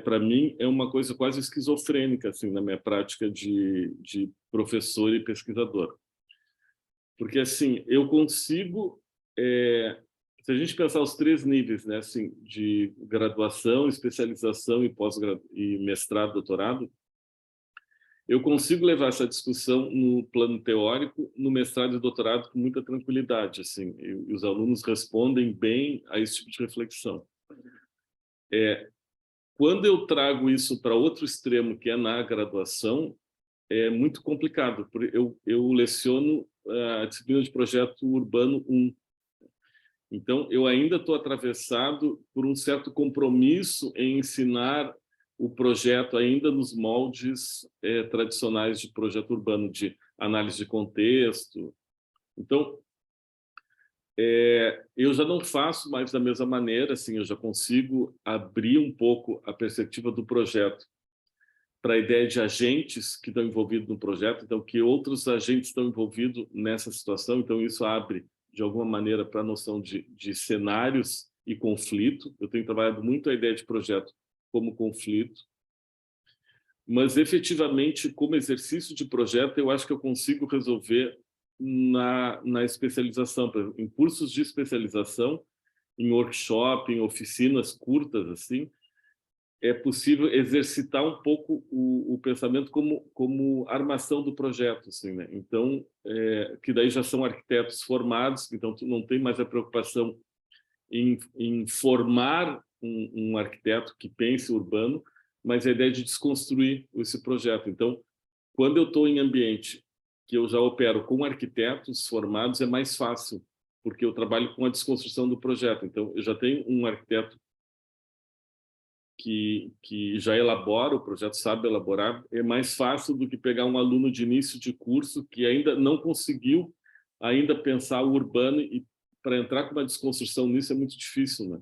para mim, é uma coisa quase esquizofrênica assim, na minha prática de professor e pesquisador. Porque, assim, eu consigo... se a gente pensar os 3 níveis, né, assim, de graduação, especialização e mestrado, doutorado, eu consigo levar essa discussão no plano teórico, no mestrado e doutorado com muita tranquilidade, assim, e os alunos respondem bem a esse tipo de reflexão. Quando eu trago isso para outro extremo, que é na graduação, é muito complicado. Eu leciono a disciplina de projeto urbano 1. Então, eu ainda estou atravessado por um certo compromisso em ensinar o projeto ainda nos moldes tradicionais de projeto urbano, de análise de contexto. Então, eu já não faço mais da mesma maneira, assim, eu já consigo abrir um pouco a perspectiva do projeto para a ideia de agentes que estão envolvidos no projeto, então, que outros agentes estão envolvidos nessa situação, então isso abre, de alguma maneira, para a noção de cenários e conflito. Eu tenho trabalhado muito a ideia de projeto como conflito, mas, efetivamente, como exercício de projeto, eu acho que eu consigo resolver na especialização, em cursos de especialização, em workshop, em oficinas curtas, assim, é possível exercitar um pouco o pensamento como armação do projeto, assim, né? Então, que daí já são arquitetos formados, então tu não tem mais a preocupação em formar um arquiteto que pense urbano, mas a ideia de desconstruir esse projeto. Então, quando eu estou em ambiente que eu já opero com arquitetos formados, é mais fácil, porque eu trabalho com a desconstrução do projeto. Então, eu já tenho um arquiteto que já elabora o projeto, sabe elaborar, é mais fácil do que pegar um aluno de início de curso que ainda não conseguiu ainda pensar o urbano, e para entrar com uma desconstrução nisso é muito difícil, né?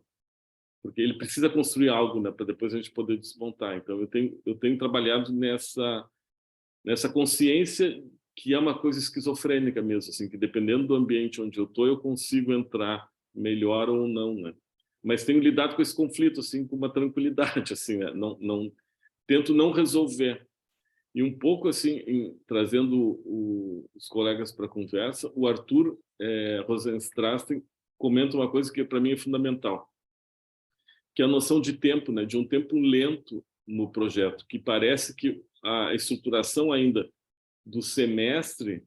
Porque ele precisa construir algo, né, para depois a gente poder desmontar. Então, eu tenho trabalhado nessa consciência que é uma coisa esquizofrênica mesmo, assim, que dependendo do ambiente onde eu estou, eu consigo entrar melhor ou não, né? Mas tenho lidado com esse conflito, assim, com uma tranquilidade, assim, né? Tento não resolver. E um pouco, assim, trazendo os colegas para a conversa, o Arthur Rosenstrasten comenta uma coisa que para mim é fundamental, que é a noção de tempo, né? De um tempo lento no projeto, que parece que a estruturação ainda do semestre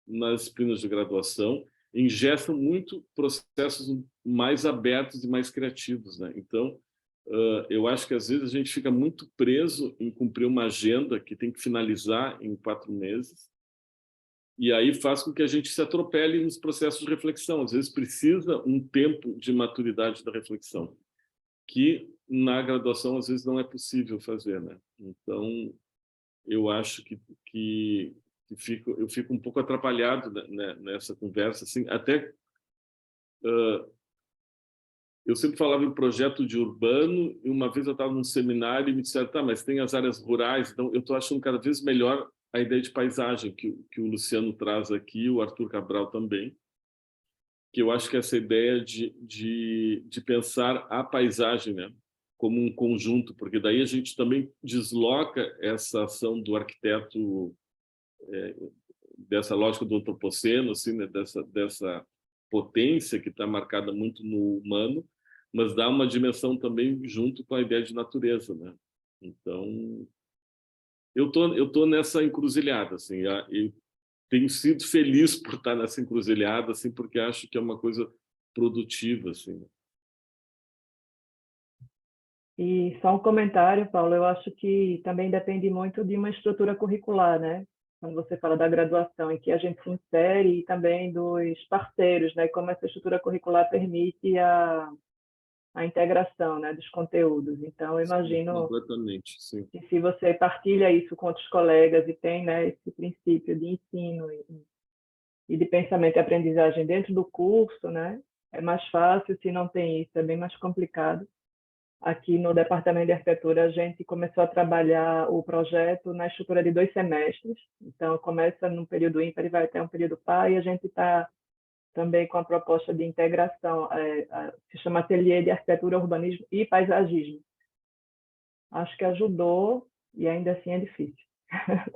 nas disciplinas de graduação ingestam muito processos mais abertos e mais criativos, né? Então, eu acho que às vezes a gente fica muito preso em cumprir uma agenda que tem que finalizar em 4 meses, e aí faz com que a gente se atropele nos processos de reflexão. Às vezes precisa um tempo de maturidade da reflexão, que na graduação às vezes não é possível fazer, né? Então, eu acho que eu fico um pouco atrapalhado, né, nessa conversa, assim, até eu sempre falava em projeto de urbano, e uma vez eu estava num seminário e me disseram, tá, mas tem as áreas rurais, então eu estou achando cada vez melhor a ideia de paisagem que o Luciano traz aqui, o Arthur Cabral também, que eu acho que essa ideia de pensar a paisagem, né, como um conjunto, porque daí a gente também desloca essa ação do arquiteto, dessa lógica do antropoceno, assim, né, dessa potência que está marcada muito no humano, mas dá uma dimensão também junto com a ideia de natureza, né? Então, eu tô nessa encruzilhada, assim, e tenho sido feliz por estar nessa encruzilhada, assim, porque acho que é uma coisa produtiva, assim. E só um comentário, Paulo, eu acho que também depende muito de uma estrutura curricular, né? Quando você fala da graduação, em que a gente se insere, e também dos parceiros, né? Como essa estrutura curricular permite a integração, né, dos conteúdos. Então, eu imagino completamente, sim. que se você partilha isso com outros colegas e tem, né, esse princípio de ensino e de pensamento e aprendizagem dentro do curso, né, é mais fácil. Se não tem isso, é bem mais complicado. Aqui no Departamento de Arquitetura, a gente começou a trabalhar o projeto na estrutura de 2 semestres. Então, começa num período ímpar e vai até um período par, e a gente está também com a proposta de integração, se chama Ateliê de Arquitetura, Urbanismo e Paisagismo. Acho que ajudou, e ainda assim é difícil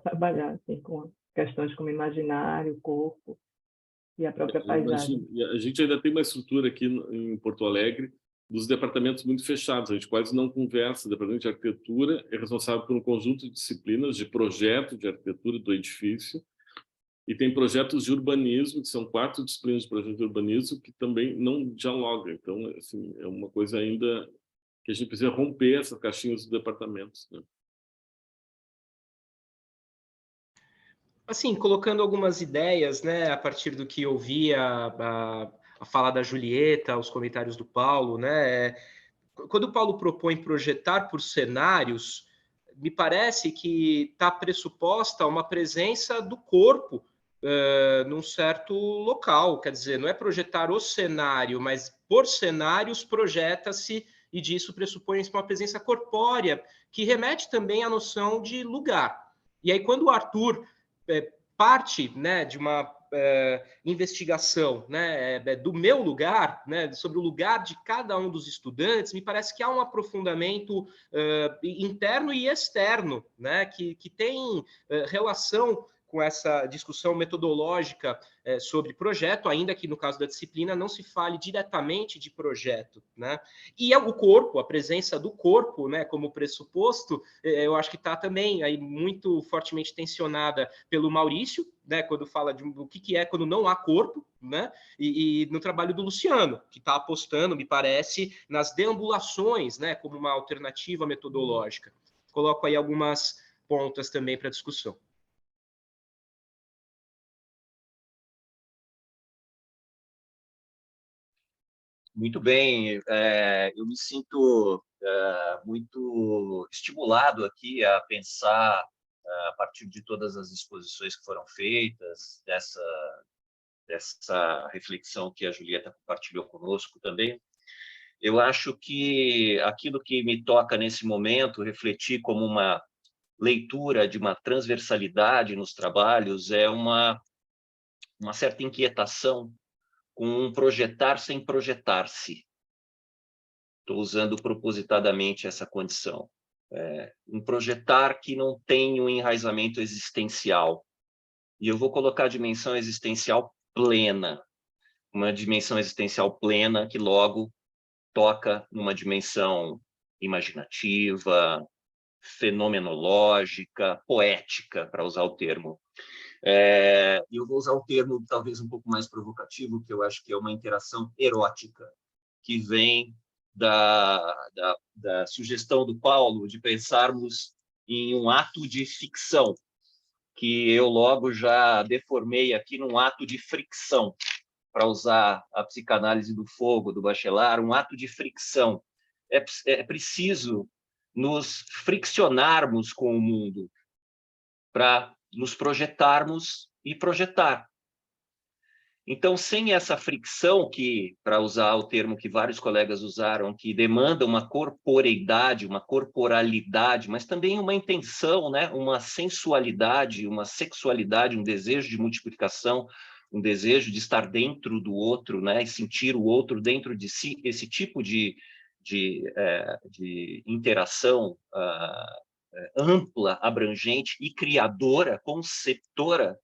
trabalhar assim, com questões como imaginário, corpo e a própria paisagem. A gente ainda tem uma estrutura aqui em Porto Alegre dos departamentos muito fechados, a gente quase não conversa. O departamento de arquitetura é responsável por um conjunto de disciplinas de projeto de arquitetura do edifício, e tem projetos de urbanismo, que são 4 disciplinas de projeto de urbanismo, que também não dialogam. Então, assim, é uma coisa ainda que a gente precisa romper essas caixinhas dos departamentos, né? assim, colocando algumas ideias, né, a partir do que eu vi a fala da Julieta, os comentários do Paulo, né, quando o Paulo propõe projetar por cenários, me parece que está pressuposta uma presença do corpo num certo local, quer dizer, não é projetar o cenário, mas por cenários projeta-se e disso pressupõe uma presença corpórea, que remete também à noção de lugar. E aí, quando o Arthur parte, né, de uma investigação, né, do meu lugar, né, sobre o lugar de cada um dos estudantes, me parece que há um aprofundamento interno e externo, né, que tem relação com essa discussão metodológica sobre projeto, ainda que no caso da disciplina não se fale diretamente de projeto, né? E o corpo, a presença do corpo, né, como pressuposto, eu acho que está também aí muito fortemente tensionada pelo Maurício, né, quando fala do que é quando não há corpo, né? E no trabalho do Luciano, que está apostando, me parece, nas deambulações, né, como uma alternativa metodológica. Coloco aí algumas pontas também para discussão. Muito bem, eu me sinto muito estimulado aqui a pensar, a partir de todas as exposições que foram feitas, dessa reflexão que a Julieta compartilhou conosco também. Eu acho que aquilo que me toca nesse momento, refletir como uma leitura de uma transversalidade nos trabalhos, é uma certa inquietação com um projetar sem projetar-se. Estou usando propositadamente essa condição. Um projetar que não tem um enraizamento existencial. E eu vou colocar a dimensão existencial plena. Uma dimensão existencial plena que logo toca numa dimensão imaginativa, fenomenológica, poética, para usar o termo. E eu vou usar um termo talvez um pouco mais provocativo, que eu acho que é uma interação erótica, que vem da sugestão do Paulo de pensarmos em um ato de ficção, que eu logo já deformei aqui num ato de fricção, para usar a psicanálise do fogo, do Bachelard, um ato de fricção. É preciso nos friccionarmos com o mundo para nos projetarmos e projetar. Então, sem essa fricção, que, para usar o termo que vários colegas usaram, que demanda uma corporeidade, uma corporalidade, mas também uma intenção, né? Uma sensualidade, uma sexualidade, um desejo de multiplicação, um desejo de estar dentro do outro, né? E sentir o outro dentro de si, esse tipo de interação ampla, abrangente e criadora, conceptora,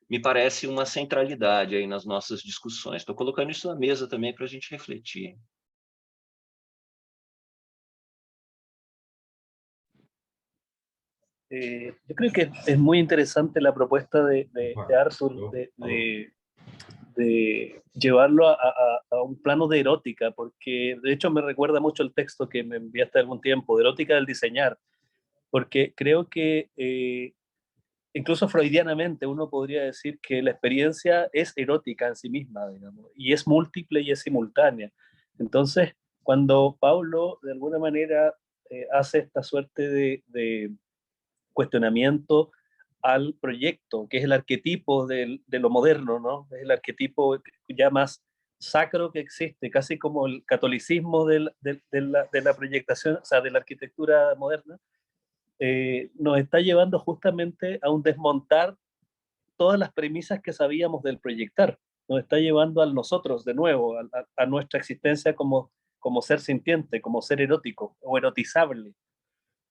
me parece uma centralidade aí nas nossas discussões. Estou colocando isso na mesa também para a gente refletir. Yo creo que es muy interesante la propuesta de Arthur de llevarlo a un plano de erótica, porque de hecho me recuerda mucho el texto que me enviaste algún tiempo, de erótica del diseñar, porque creo que incluso freudianamente uno podría decir que la experiencia es erótica en sí misma, digamos, y es múltiple y es simultánea. Entonces, cuando Paulo de alguna manera hace esta suerte de cuestionamiento al proyecto, que es el arquetipo de lo moderno, ¿no? Es el arquetipo ya más sacro que existe, casi como el catolicismo de la proyectación, o sea, de la arquitectura moderna, nos está llevando justamente a un desmontar todas las premisas que sabíamos del proyectar. Nos está llevando a nosotros de nuevo, a nuestra existencia como ser sintiente, como ser erótico o erotizable.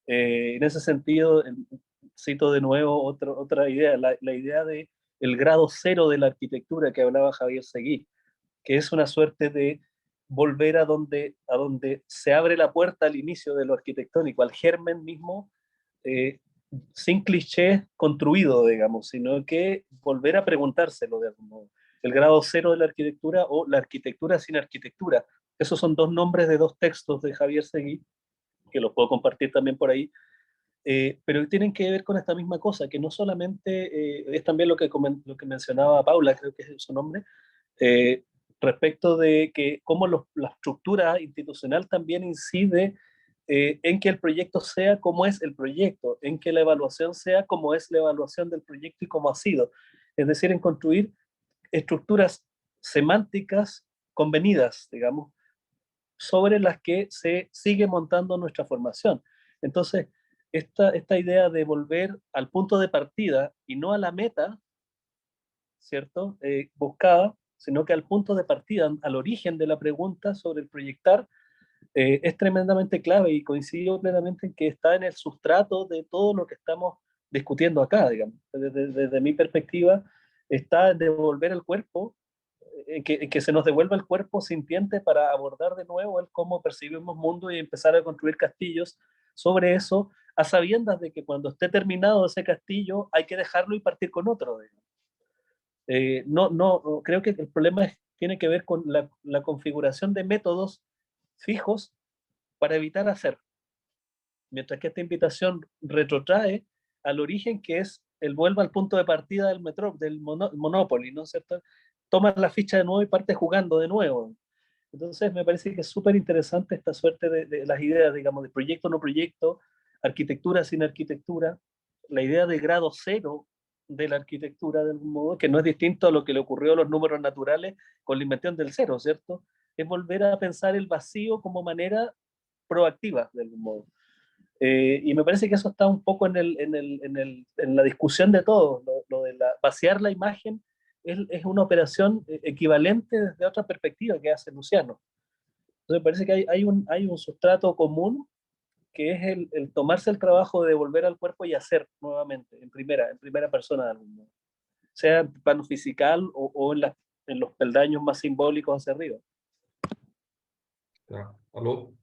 En ese sentido, cito de nuevo otra idea, la idea de el grado cero de la arquitectura que hablaba Javier Seguí, que es una suerte de volver a donde se abre la puerta al inicio de lo arquitectónico, al germen mismo, sin cliché construido, digamos, sino que volver a preguntárselo de algún modo. El grado cero de la arquitectura o la arquitectura sin arquitectura. Esos son dos nombres de dos textos de Javier Seguí, que los puedo compartir también por ahí, pero tienen que ver con esta misma cosa, que no solamente es también lo que mencionaba Paula, creo que es su nombre, respecto de que cómo la estructura institucional también incide en que el proyecto sea como es el proyecto, en que la evaluación sea como es la evaluación del proyecto y cómo ha sido. Es decir, en construir estructuras semánticas convenidas, digamos, sobre las que se sigue montando nuestra formación. Entonces, esta idea de volver al punto de partida y no a la meta, ¿cierto? Buscada, sino que al punto de partida, al origen de la pregunta sobre el proyectar, es tremendamente clave y coincido plenamente en que está en el sustrato de todo lo que estamos discutiendo acá, digamos. Desde mi perspectiva, está en devolver el cuerpo, en que se nos devuelva el cuerpo sintiente para abordar de nuevo el cómo percibimos mundo y empezar a construir castillos sobre eso, a sabiendas de que cuando esté terminado ese castillo hay que dejarlo y partir con otro. No, creo que el problema tiene que ver con la configuración de métodos fijos para evitar hacer, mientras que esta invitación retrotrae al origen, que es el vuelva al punto de partida del Monopoly, ¿no es cierto? Tomas la ficha de nuevo y partes jugando de nuevo. Entonces me parece que es súper interesante esta suerte de las ideas, digamos, de proyecto no proyecto, arquitectura sin arquitectura, la idea de grado cero de la arquitectura, de algún modo, que no es distinto a lo que le ocurrió a los números naturales con la invención del cero, ¿cierto? Es volver a pensar el vacío como manera proactiva, de algún modo. Y me parece que eso está un poco en la discusión de todos, lo de vaciar la imagen es una operación equivalente desde otra perspectiva que hace Luciano. Entonces me parece que hay un sustrato común que es el tomarse el trabajo de volver al cuerpo y hacer nuevamente, en primera persona de algún modo, sea en plano fisical o en los peldaños más simbólicos hacia arriba. Tá. Alô?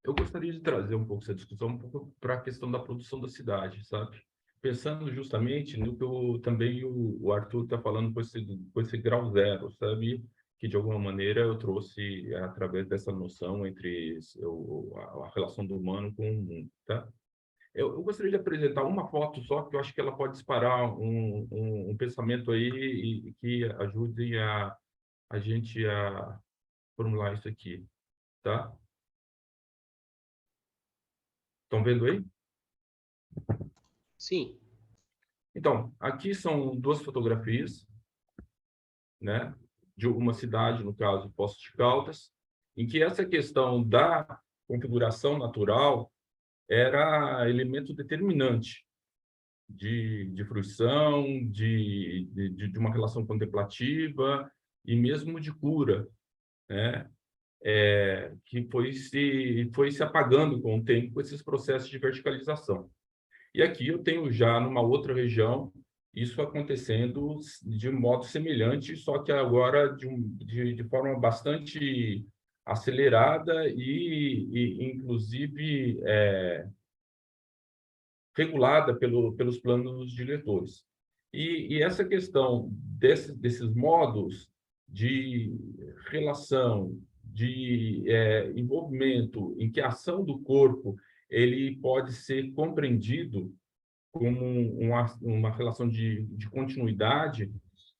Eu gostaria de trazer um pouco essa discussão um pouco para a questão da produção da cidade, sabe? Pensando justamente no que também o Arthur está falando com esse grau zero, sabe? Que de alguma maneira eu trouxe através dessa noção entre a relação do humano com o mundo, tá? Eu gostaria de apresentar uma foto só, que eu acho que ela pode disparar um pensamento aí e que ajude a gente a formular isso aqui, tá? Estão vendo aí? Sim. Então, aqui são duas fotografias, né, de uma cidade, no caso, Poços de Caldas, em que essa questão da configuração natural era elemento determinante de fruição, de uma relação contemplativa e mesmo de cura, né? Que foi se apagando com o tempo com esses processos de verticalização. E aqui eu tenho já numa outra região isso acontecendo de modo semelhante, só que agora de forma bastante acelerada e inclusive regulada pelos planos diretores. E essa questão desses modos de relação, de envolvimento, em que a ação do corpo ele pode ser compreendido como uma relação de continuidade,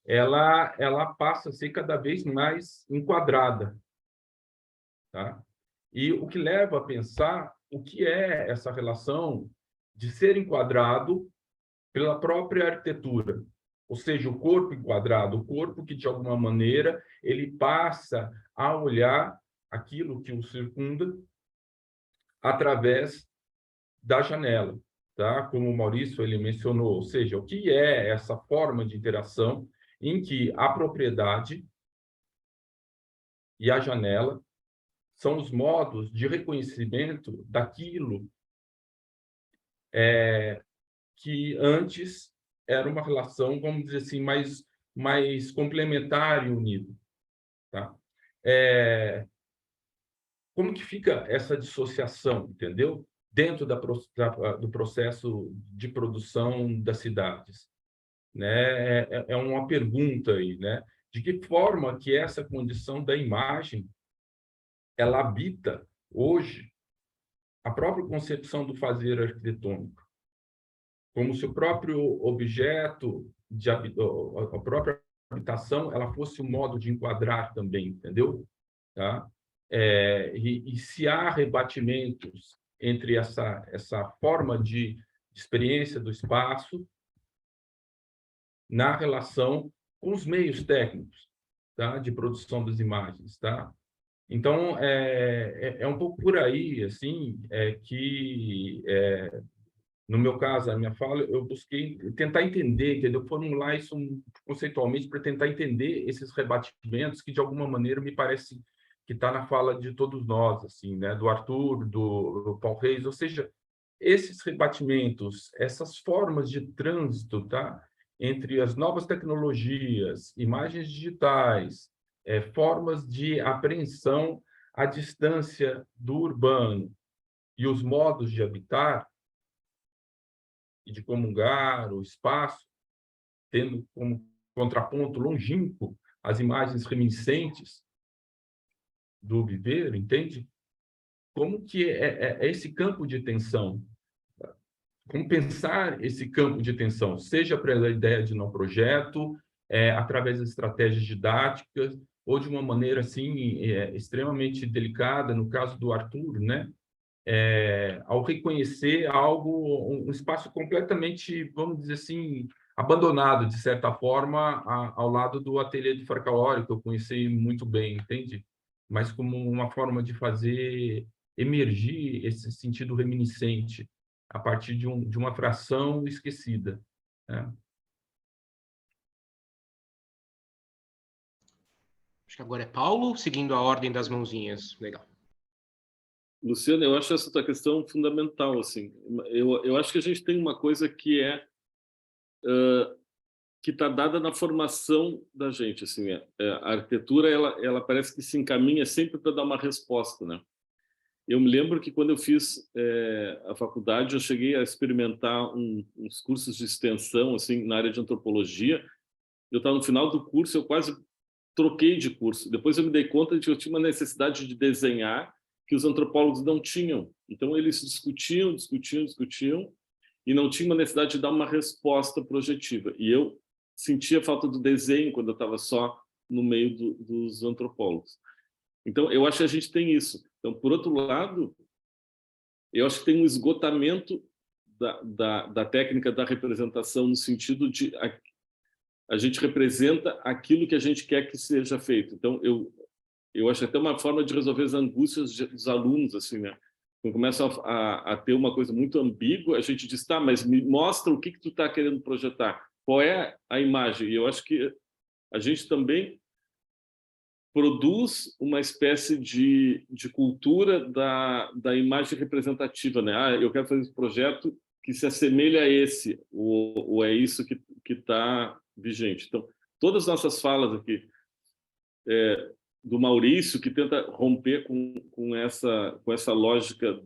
ela passa a ser cada vez mais enquadrada, tá? E o que leva a pensar o que é essa relação de ser enquadrado pela própria arquitetura, ou seja, o corpo enquadrado, o corpo que, de alguma maneira, ele passa a olhar aquilo que o circunda através da janela, tá? Como o Maurício ele mencionou, ou seja, o que é essa forma de interação em que a propriedade e a janela são os modos de reconhecimento daquilo que antes era uma relação, vamos dizer assim, mais complementar e unida, tá? Como que fica essa dissociação, entendeu? Dentro do processo de produção das cidades, né? É uma pergunta aí, né? De que forma que essa condição da imagem ela habita hoje a própria concepção do fazer arquitetônico, como se o próprio objeto, a própria habitação, ela fosse um modo de enquadrar também, entendeu? Tá? E se há rebatimentos entre essa forma de experiência do espaço na relação com os meios técnicos, tá? De produção das imagens, tá? Então, é um pouco por aí, assim, no meu caso, a minha fala, eu busquei tentar entender, entendeu? Formular isso conceitualmente para tentar entender esses rebatimentos que, de alguma maneira, me parece que está na fala de todos nós, assim, né? Do Arthur, do Paul Reis, ou seja, esses rebatimentos, essas formas de trânsito, tá? Entre as novas tecnologias, imagens digitais, formas de apreensão à distância do urbano e os modos de habitar e de comungar o espaço, tendo como contraponto longínquo as imagens reminiscentes do viver, entende? Como que é esse campo de tensão? Como pensar esse campo de tensão, seja pela ideia de não projeto, através das estratégias didáticas, ou de uma maneira assim extremamente delicada, no caso do Arthur, né? Ao reconhecer algo, um espaço completamente, vamos dizer assim, abandonado, de certa forma, ao lado do ateliê do Farcaori, que eu conheci muito bem, entende? Mas como uma forma de fazer emergir esse sentido reminiscente a partir de uma fração esquecida, né? Acho que agora é Paulo, seguindo a ordem das mãozinhas. Legal. Luciano, eu acho essa tua questão fundamental, assim. Eu acho que a gente tem uma coisa que que está dada na formação da gente, assim. A arquitetura, ela parece que se encaminha sempre para dar uma resposta, né? Eu me lembro que quando eu fiz a faculdade, eu cheguei a experimentar uns cursos de extensão, assim, na área de antropologia. Eu estava no final do curso, eu quase troquei de curso. Depois eu me dei conta de que eu tinha uma necessidade de desenhar que os antropólogos não tinham. Então, eles discutiam, e não tinha uma necessidade de dar uma resposta projetiva. E eu sentia falta do desenho quando eu estava só no meio dos antropólogos. Então, eu acho que a gente tem isso. Então, por outro lado, eu acho que tem um esgotamento da técnica da representação, no sentido de a gente representa aquilo que a gente quer que seja feito. Então, eu acho até uma forma de resolver as angústias dos alunos, assim, né? Quando começam a ter uma coisa muito ambígua, a gente diz, tá, mas me mostra o que tu está querendo projetar. Qual é a imagem? E eu acho que a gente também produz uma espécie de cultura da imagem representativa, né? Ah, eu quero fazer esse projeto que se assemelha a esse, ou é isso que está vigente. Então, todas as nossas falas aqui, do Maurício, que tenta romper com essa lógica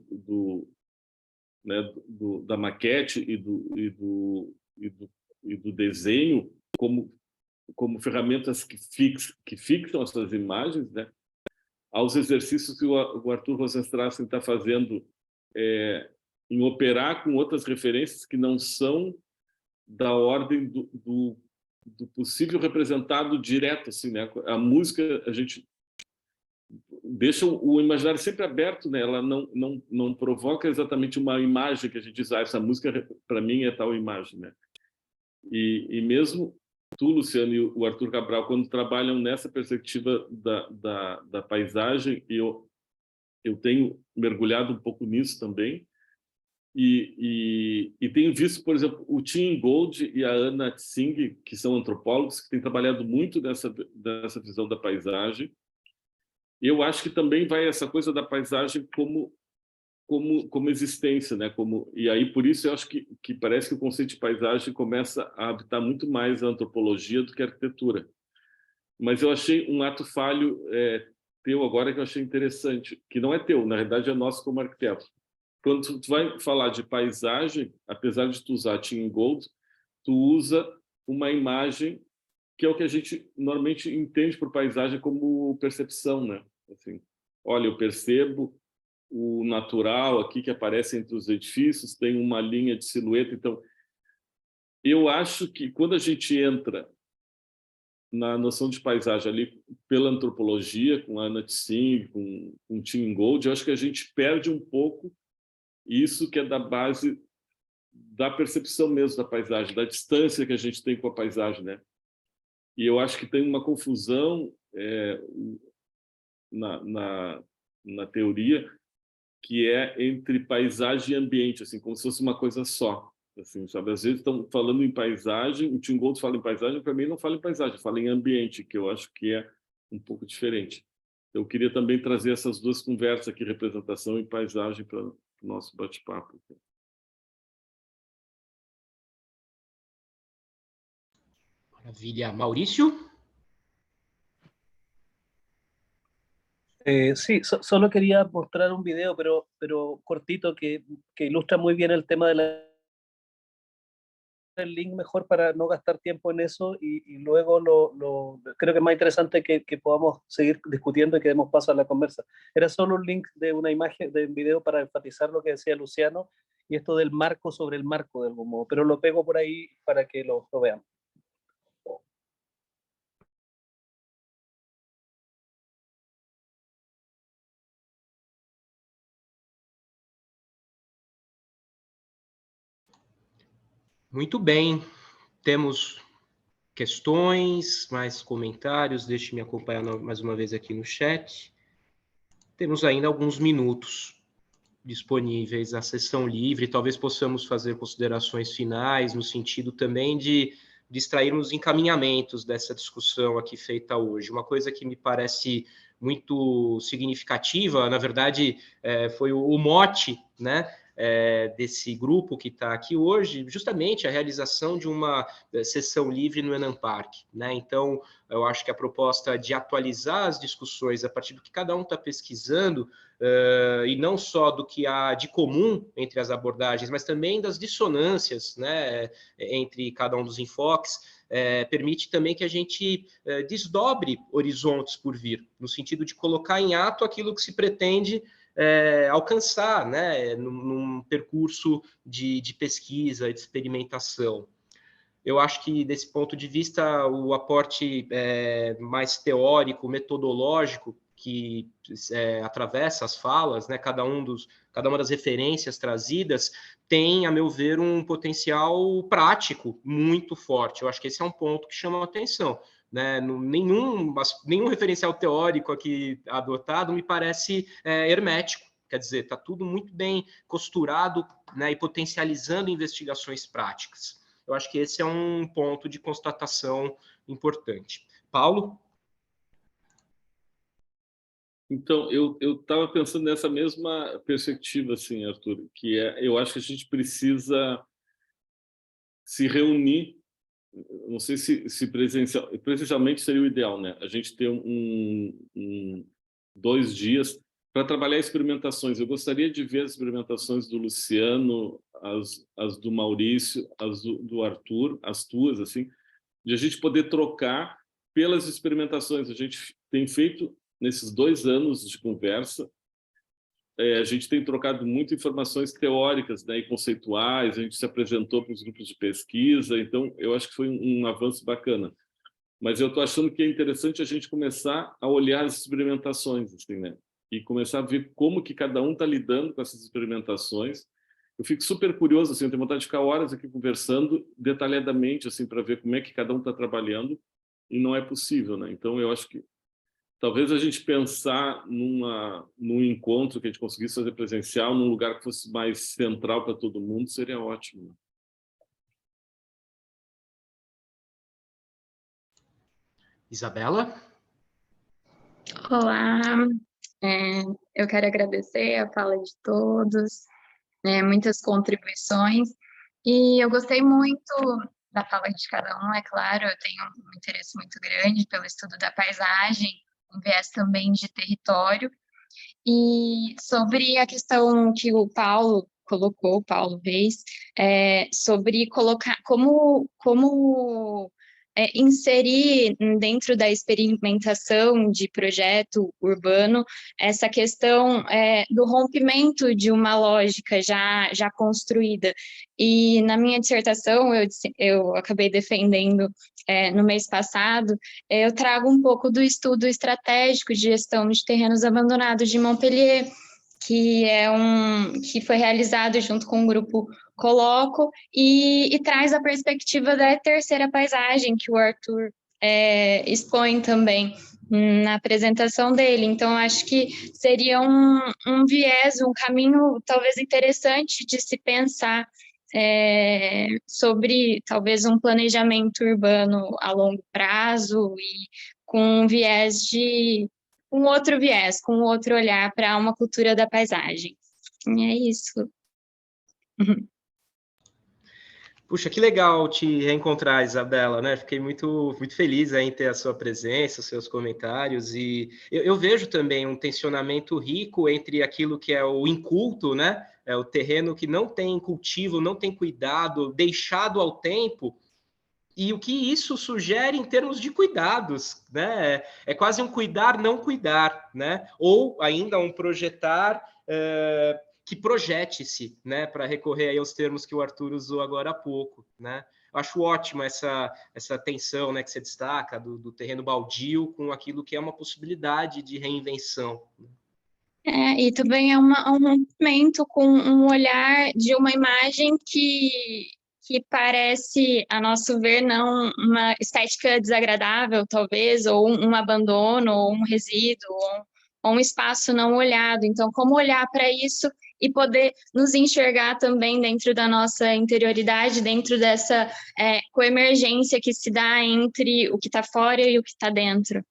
da maquete e do desenho como ferramentas que fixam as suas imagens, né? Aos exercícios que o Arthur Rosenstrassen está fazendo em operar com outras referências que não são da ordem do possível representado direto, assim, né? A música, a gente deixa o imaginário sempre aberto, né? Ela não provoca exatamente uma imagem que a gente diz, essa música para mim é tal imagem, né? E mesmo tu, Luciano, e o Arthur Cabral, quando trabalham nessa perspectiva da paisagem, eu tenho mergulhado um pouco nisso também, e tenho visto, por exemplo, o Tim Gold e a Anna Tsing, que são antropólogos, que têm trabalhado muito dessa visão da paisagem. Eu acho que também vai essa coisa da paisagem como existência, né? E aí, por isso, eu acho que parece que o conceito de paisagem começa a habitar muito mais a antropologia do que a arquitetura. Mas eu achei um ato falho teu agora que eu achei interessante, que não é teu, na realidade é nosso como arquiteto. Quando tu vai falar de paisagem, apesar de tu usar Tim Gold, tu usa uma imagem que é o que a gente normalmente entende por paisagem como percepção, né? Assim, olha, eu percebo o natural aqui que aparece entre os edifícios, tem uma linha de silhueta. Então, eu acho que quando a gente entra na noção de paisagem ali pela antropologia, com a Anna Tsing, com Tim Ingold, eu acho que a gente perde um pouco isso que é da base da percepção mesmo da paisagem, da distância que a gente tem com a paisagem, né? E eu acho que tem uma confusão na teoria que é entre paisagem e ambiente, assim, como se fosse uma coisa só. Assim, sabe? Às vezes estão falando em paisagem, o Tim Gold fala em paisagem, para mim não fala em paisagem, fala em ambiente, que eu acho que é um pouco diferente. Eu queria também trazer essas duas conversas aqui, representação e paisagem, para o nosso bate-papo. Maravilha. Maurício? Sí, solo quería mostrar un video, pero cortito, que ilustra muy bien el tema de el link mejor para no gastar tiempo en eso y luego creo que es más interesante que podamos seguir discutiendo y que demos paso a la conversa. Era solo un link de una imagen, de un video para enfatizar lo que decía Luciano y esto del marco sobre el marco de algún modo, pero lo pego por ahí para que lo vean. Muito bem. Temos questões, mais comentários? Deixe-me acompanhar mais uma vez aqui no chat. Temos ainda alguns minutos disponíveis à sessão livre. Talvez possamos fazer considerações finais, no sentido também de extrairmos encaminhamentos dessa discussão aqui feita hoje. Uma coisa que me parece muito significativa, na verdade, foi o mote, né, desse grupo que está aqui hoje, justamente a realização de uma sessão livre no Enam Park, né? Então, eu acho que a proposta de atualizar as discussões a partir do que cada um está pesquisando, e não só do que há de comum entre as abordagens, mas também das dissonâncias, né, entre cada um dos enfoques, permite também que a gente desdobre horizontes por vir, no sentido de colocar em ato aquilo que se pretende alcançar, né, num percurso de pesquisa, de experimentação. Eu acho que, desse ponto de vista, o aporte mais teórico, metodológico, que atravessa as falas, né, cada uma das referências trazidas, tem, a meu ver, um potencial prático muito forte. Eu acho que esse é um ponto que chama a atenção. Né? Nenhum referencial teórico aqui adotado me parece hermético. Quer dizer, está tudo muito bem costurado, né, e potencializando investigações práticas. Eu acho que esse é um ponto de constatação importante. Paulo? Então, eu estava pensando nessa mesma perspectiva, assim, Arthur, que eu acho que a gente precisa se reunir, não sei se presencialmente seria o ideal, né? A gente ter 2 dias para trabalhar experimentações. Eu gostaria de ver as experimentações do Luciano, as do Maurício, as do Arthur, as tuas, assim, de a gente poder trocar pelas experimentações. A gente tem feito, nesses 2 anos de conversa, a gente tem trocado muito informações teóricas, né, e conceituais, a gente se apresentou para os grupos de pesquisa, então eu acho que foi um avanço bacana. Mas eu estou achando que é interessante a gente começar a olhar as experimentações, assim, né, e começar a ver como que cada um está lidando com essas experimentações. Eu fico super curioso, assim, eu tenho vontade de ficar horas aqui conversando detalhadamente, assim, para ver como é que cada um está trabalhando, e não é possível, né? Então eu acho que talvez a gente pensar num encontro que a gente conseguisse fazer presencial, num lugar que fosse mais central para todo mundo, seria ótimo. Isabela? Olá, eu quero agradecer a fala de todos, muitas contribuições, e eu gostei muito da fala de cada um, é claro, eu tenho um interesse muito grande pelo estudo da paisagem, um viés também de território, e sobre a questão que o Paulo colocou, Paulo Reis, sobre colocar como inserir dentro da experimentação de projeto urbano essa questão do rompimento de uma lógica já construída. E na minha dissertação, eu acabei defendendo no mês passado, eu trago um pouco do estudo estratégico de gestão de terrenos abandonados de Montpellier, que foi realizado junto com o grupo Coloco, e traz a perspectiva da terceira paisagem, que o Arthur expõe também na apresentação dele. Então, acho que seria um viés, um caminho talvez interessante de se pensar sobre talvez um planejamento urbano a longo prazo e com um outro viés, com outro olhar para uma cultura da paisagem. E é isso. Puxa, que legal te reencontrar, Isabela, né? Fiquei muito feliz em ter a sua presença, os seus comentários, e eu vejo também um tensionamento rico entre aquilo que é o inculto, né? É o terreno que não tem cultivo, não tem cuidado, deixado ao tempo, e o que isso sugere em termos de cuidados, né? É quase um cuidar, não cuidar, né? Ou ainda um projetar que projete-se, né? Para recorrer aí aos termos que o Arthur usou agora há pouco, né? Eu acho ótima essa tensão, né, que você destaca do terreno baldio com aquilo que é uma possibilidade de reinvenção. E também é um rompimento com um olhar de uma imagem que parece, a nosso ver, não uma estética desagradável, talvez, ou um abandono, ou um resíduo, ou um espaço não olhado. Então, como olhar para isso e poder nos enxergar também dentro da nossa interioridade, dentro dessa coemergência que se dá entre o que está fora e o que está dentro.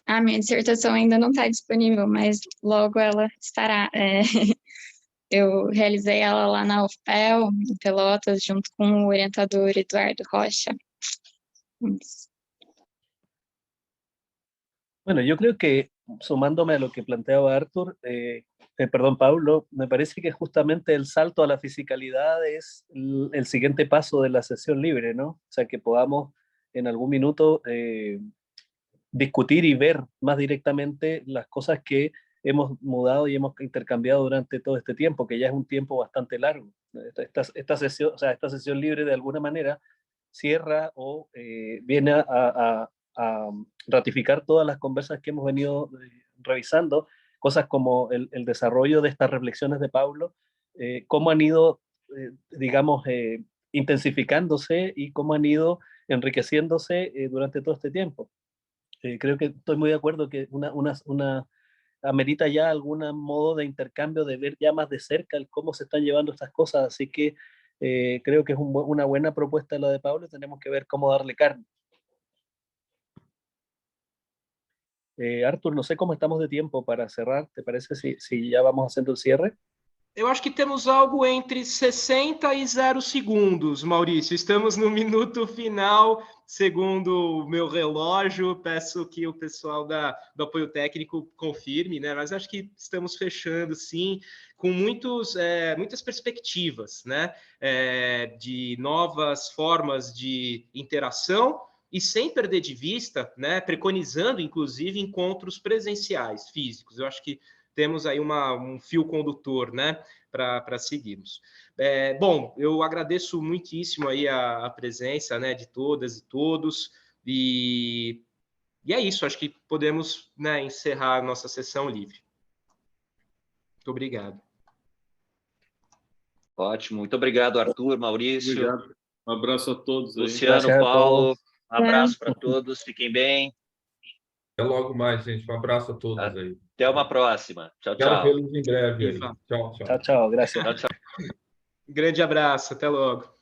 A minha dissertação ainda não está disponível, mas logo ela estará. Eu realizei ela lá na UFPEL, em Pelotas, junto com o orientador Eduardo Rocha. Bueno, yo creo que, sumándome a lo que planteaba Arthur, perdón, Paulo, me parece que justamente el salto a la fisicalidad es el siguiente paso de la sesión libre, ¿no? O sea, que podamos en algún minuto discutir y ver más directamente las cosas que hemos mudado y hemos intercambiado durante todo este tiempo, que ya es un tiempo bastante largo. Esta sesión libre de alguna manera cierra o viene a ratificar todas las conversas que hemos venido revisando, cosas como el desarrollo de estas reflexiones de Paulo, cómo han ido, digamos, intensificándose y cómo han ido enriqueciéndose durante todo este tiempo. Creo que estoy muy de acuerdo que amerita ya algún modo de intercambio, de ver ya más de cerca cómo se están llevando estas cosas, así que creo que es una buena propuesta la de Pablo y tenemos que ver cómo darle carne. Arthur, no sé cómo estamos de tiempo para cerrar, ¿te parece si ya vamos haciendo el cierre? Eu acho que temos algo entre 60 e 0 segundos, Maurício. Estamos no minuto final, segundo o meu relógio. Peço que o pessoal do apoio técnico confirme, né? Mas acho que estamos fechando, sim, com muitas perspectivas, né? De novas formas de interação e sem perder de vista, né? Preconizando, inclusive, encontros presenciais, físicos. Eu acho que temos aí um fio condutor, né, para seguirmos. Bom, eu agradeço muitíssimo aí a presença, né, de todas e todos, e é isso, acho que podemos, né, encerrar a nossa sessão livre. Muito obrigado. Ótimo, muito obrigado, Arthur, Maurício. Obrigado. Um abraço a todos. Luciano, Paulo, um abraço para todos, fiquem bem. Até logo mais, gente. Um abraço a todos aí. Até uma próxima. Tchau, tchau. Quero vê-los em breve aí. Tchau, tchau. Tchau, tchau. Graças. Tchau, tchau. Grande abraço. Até logo.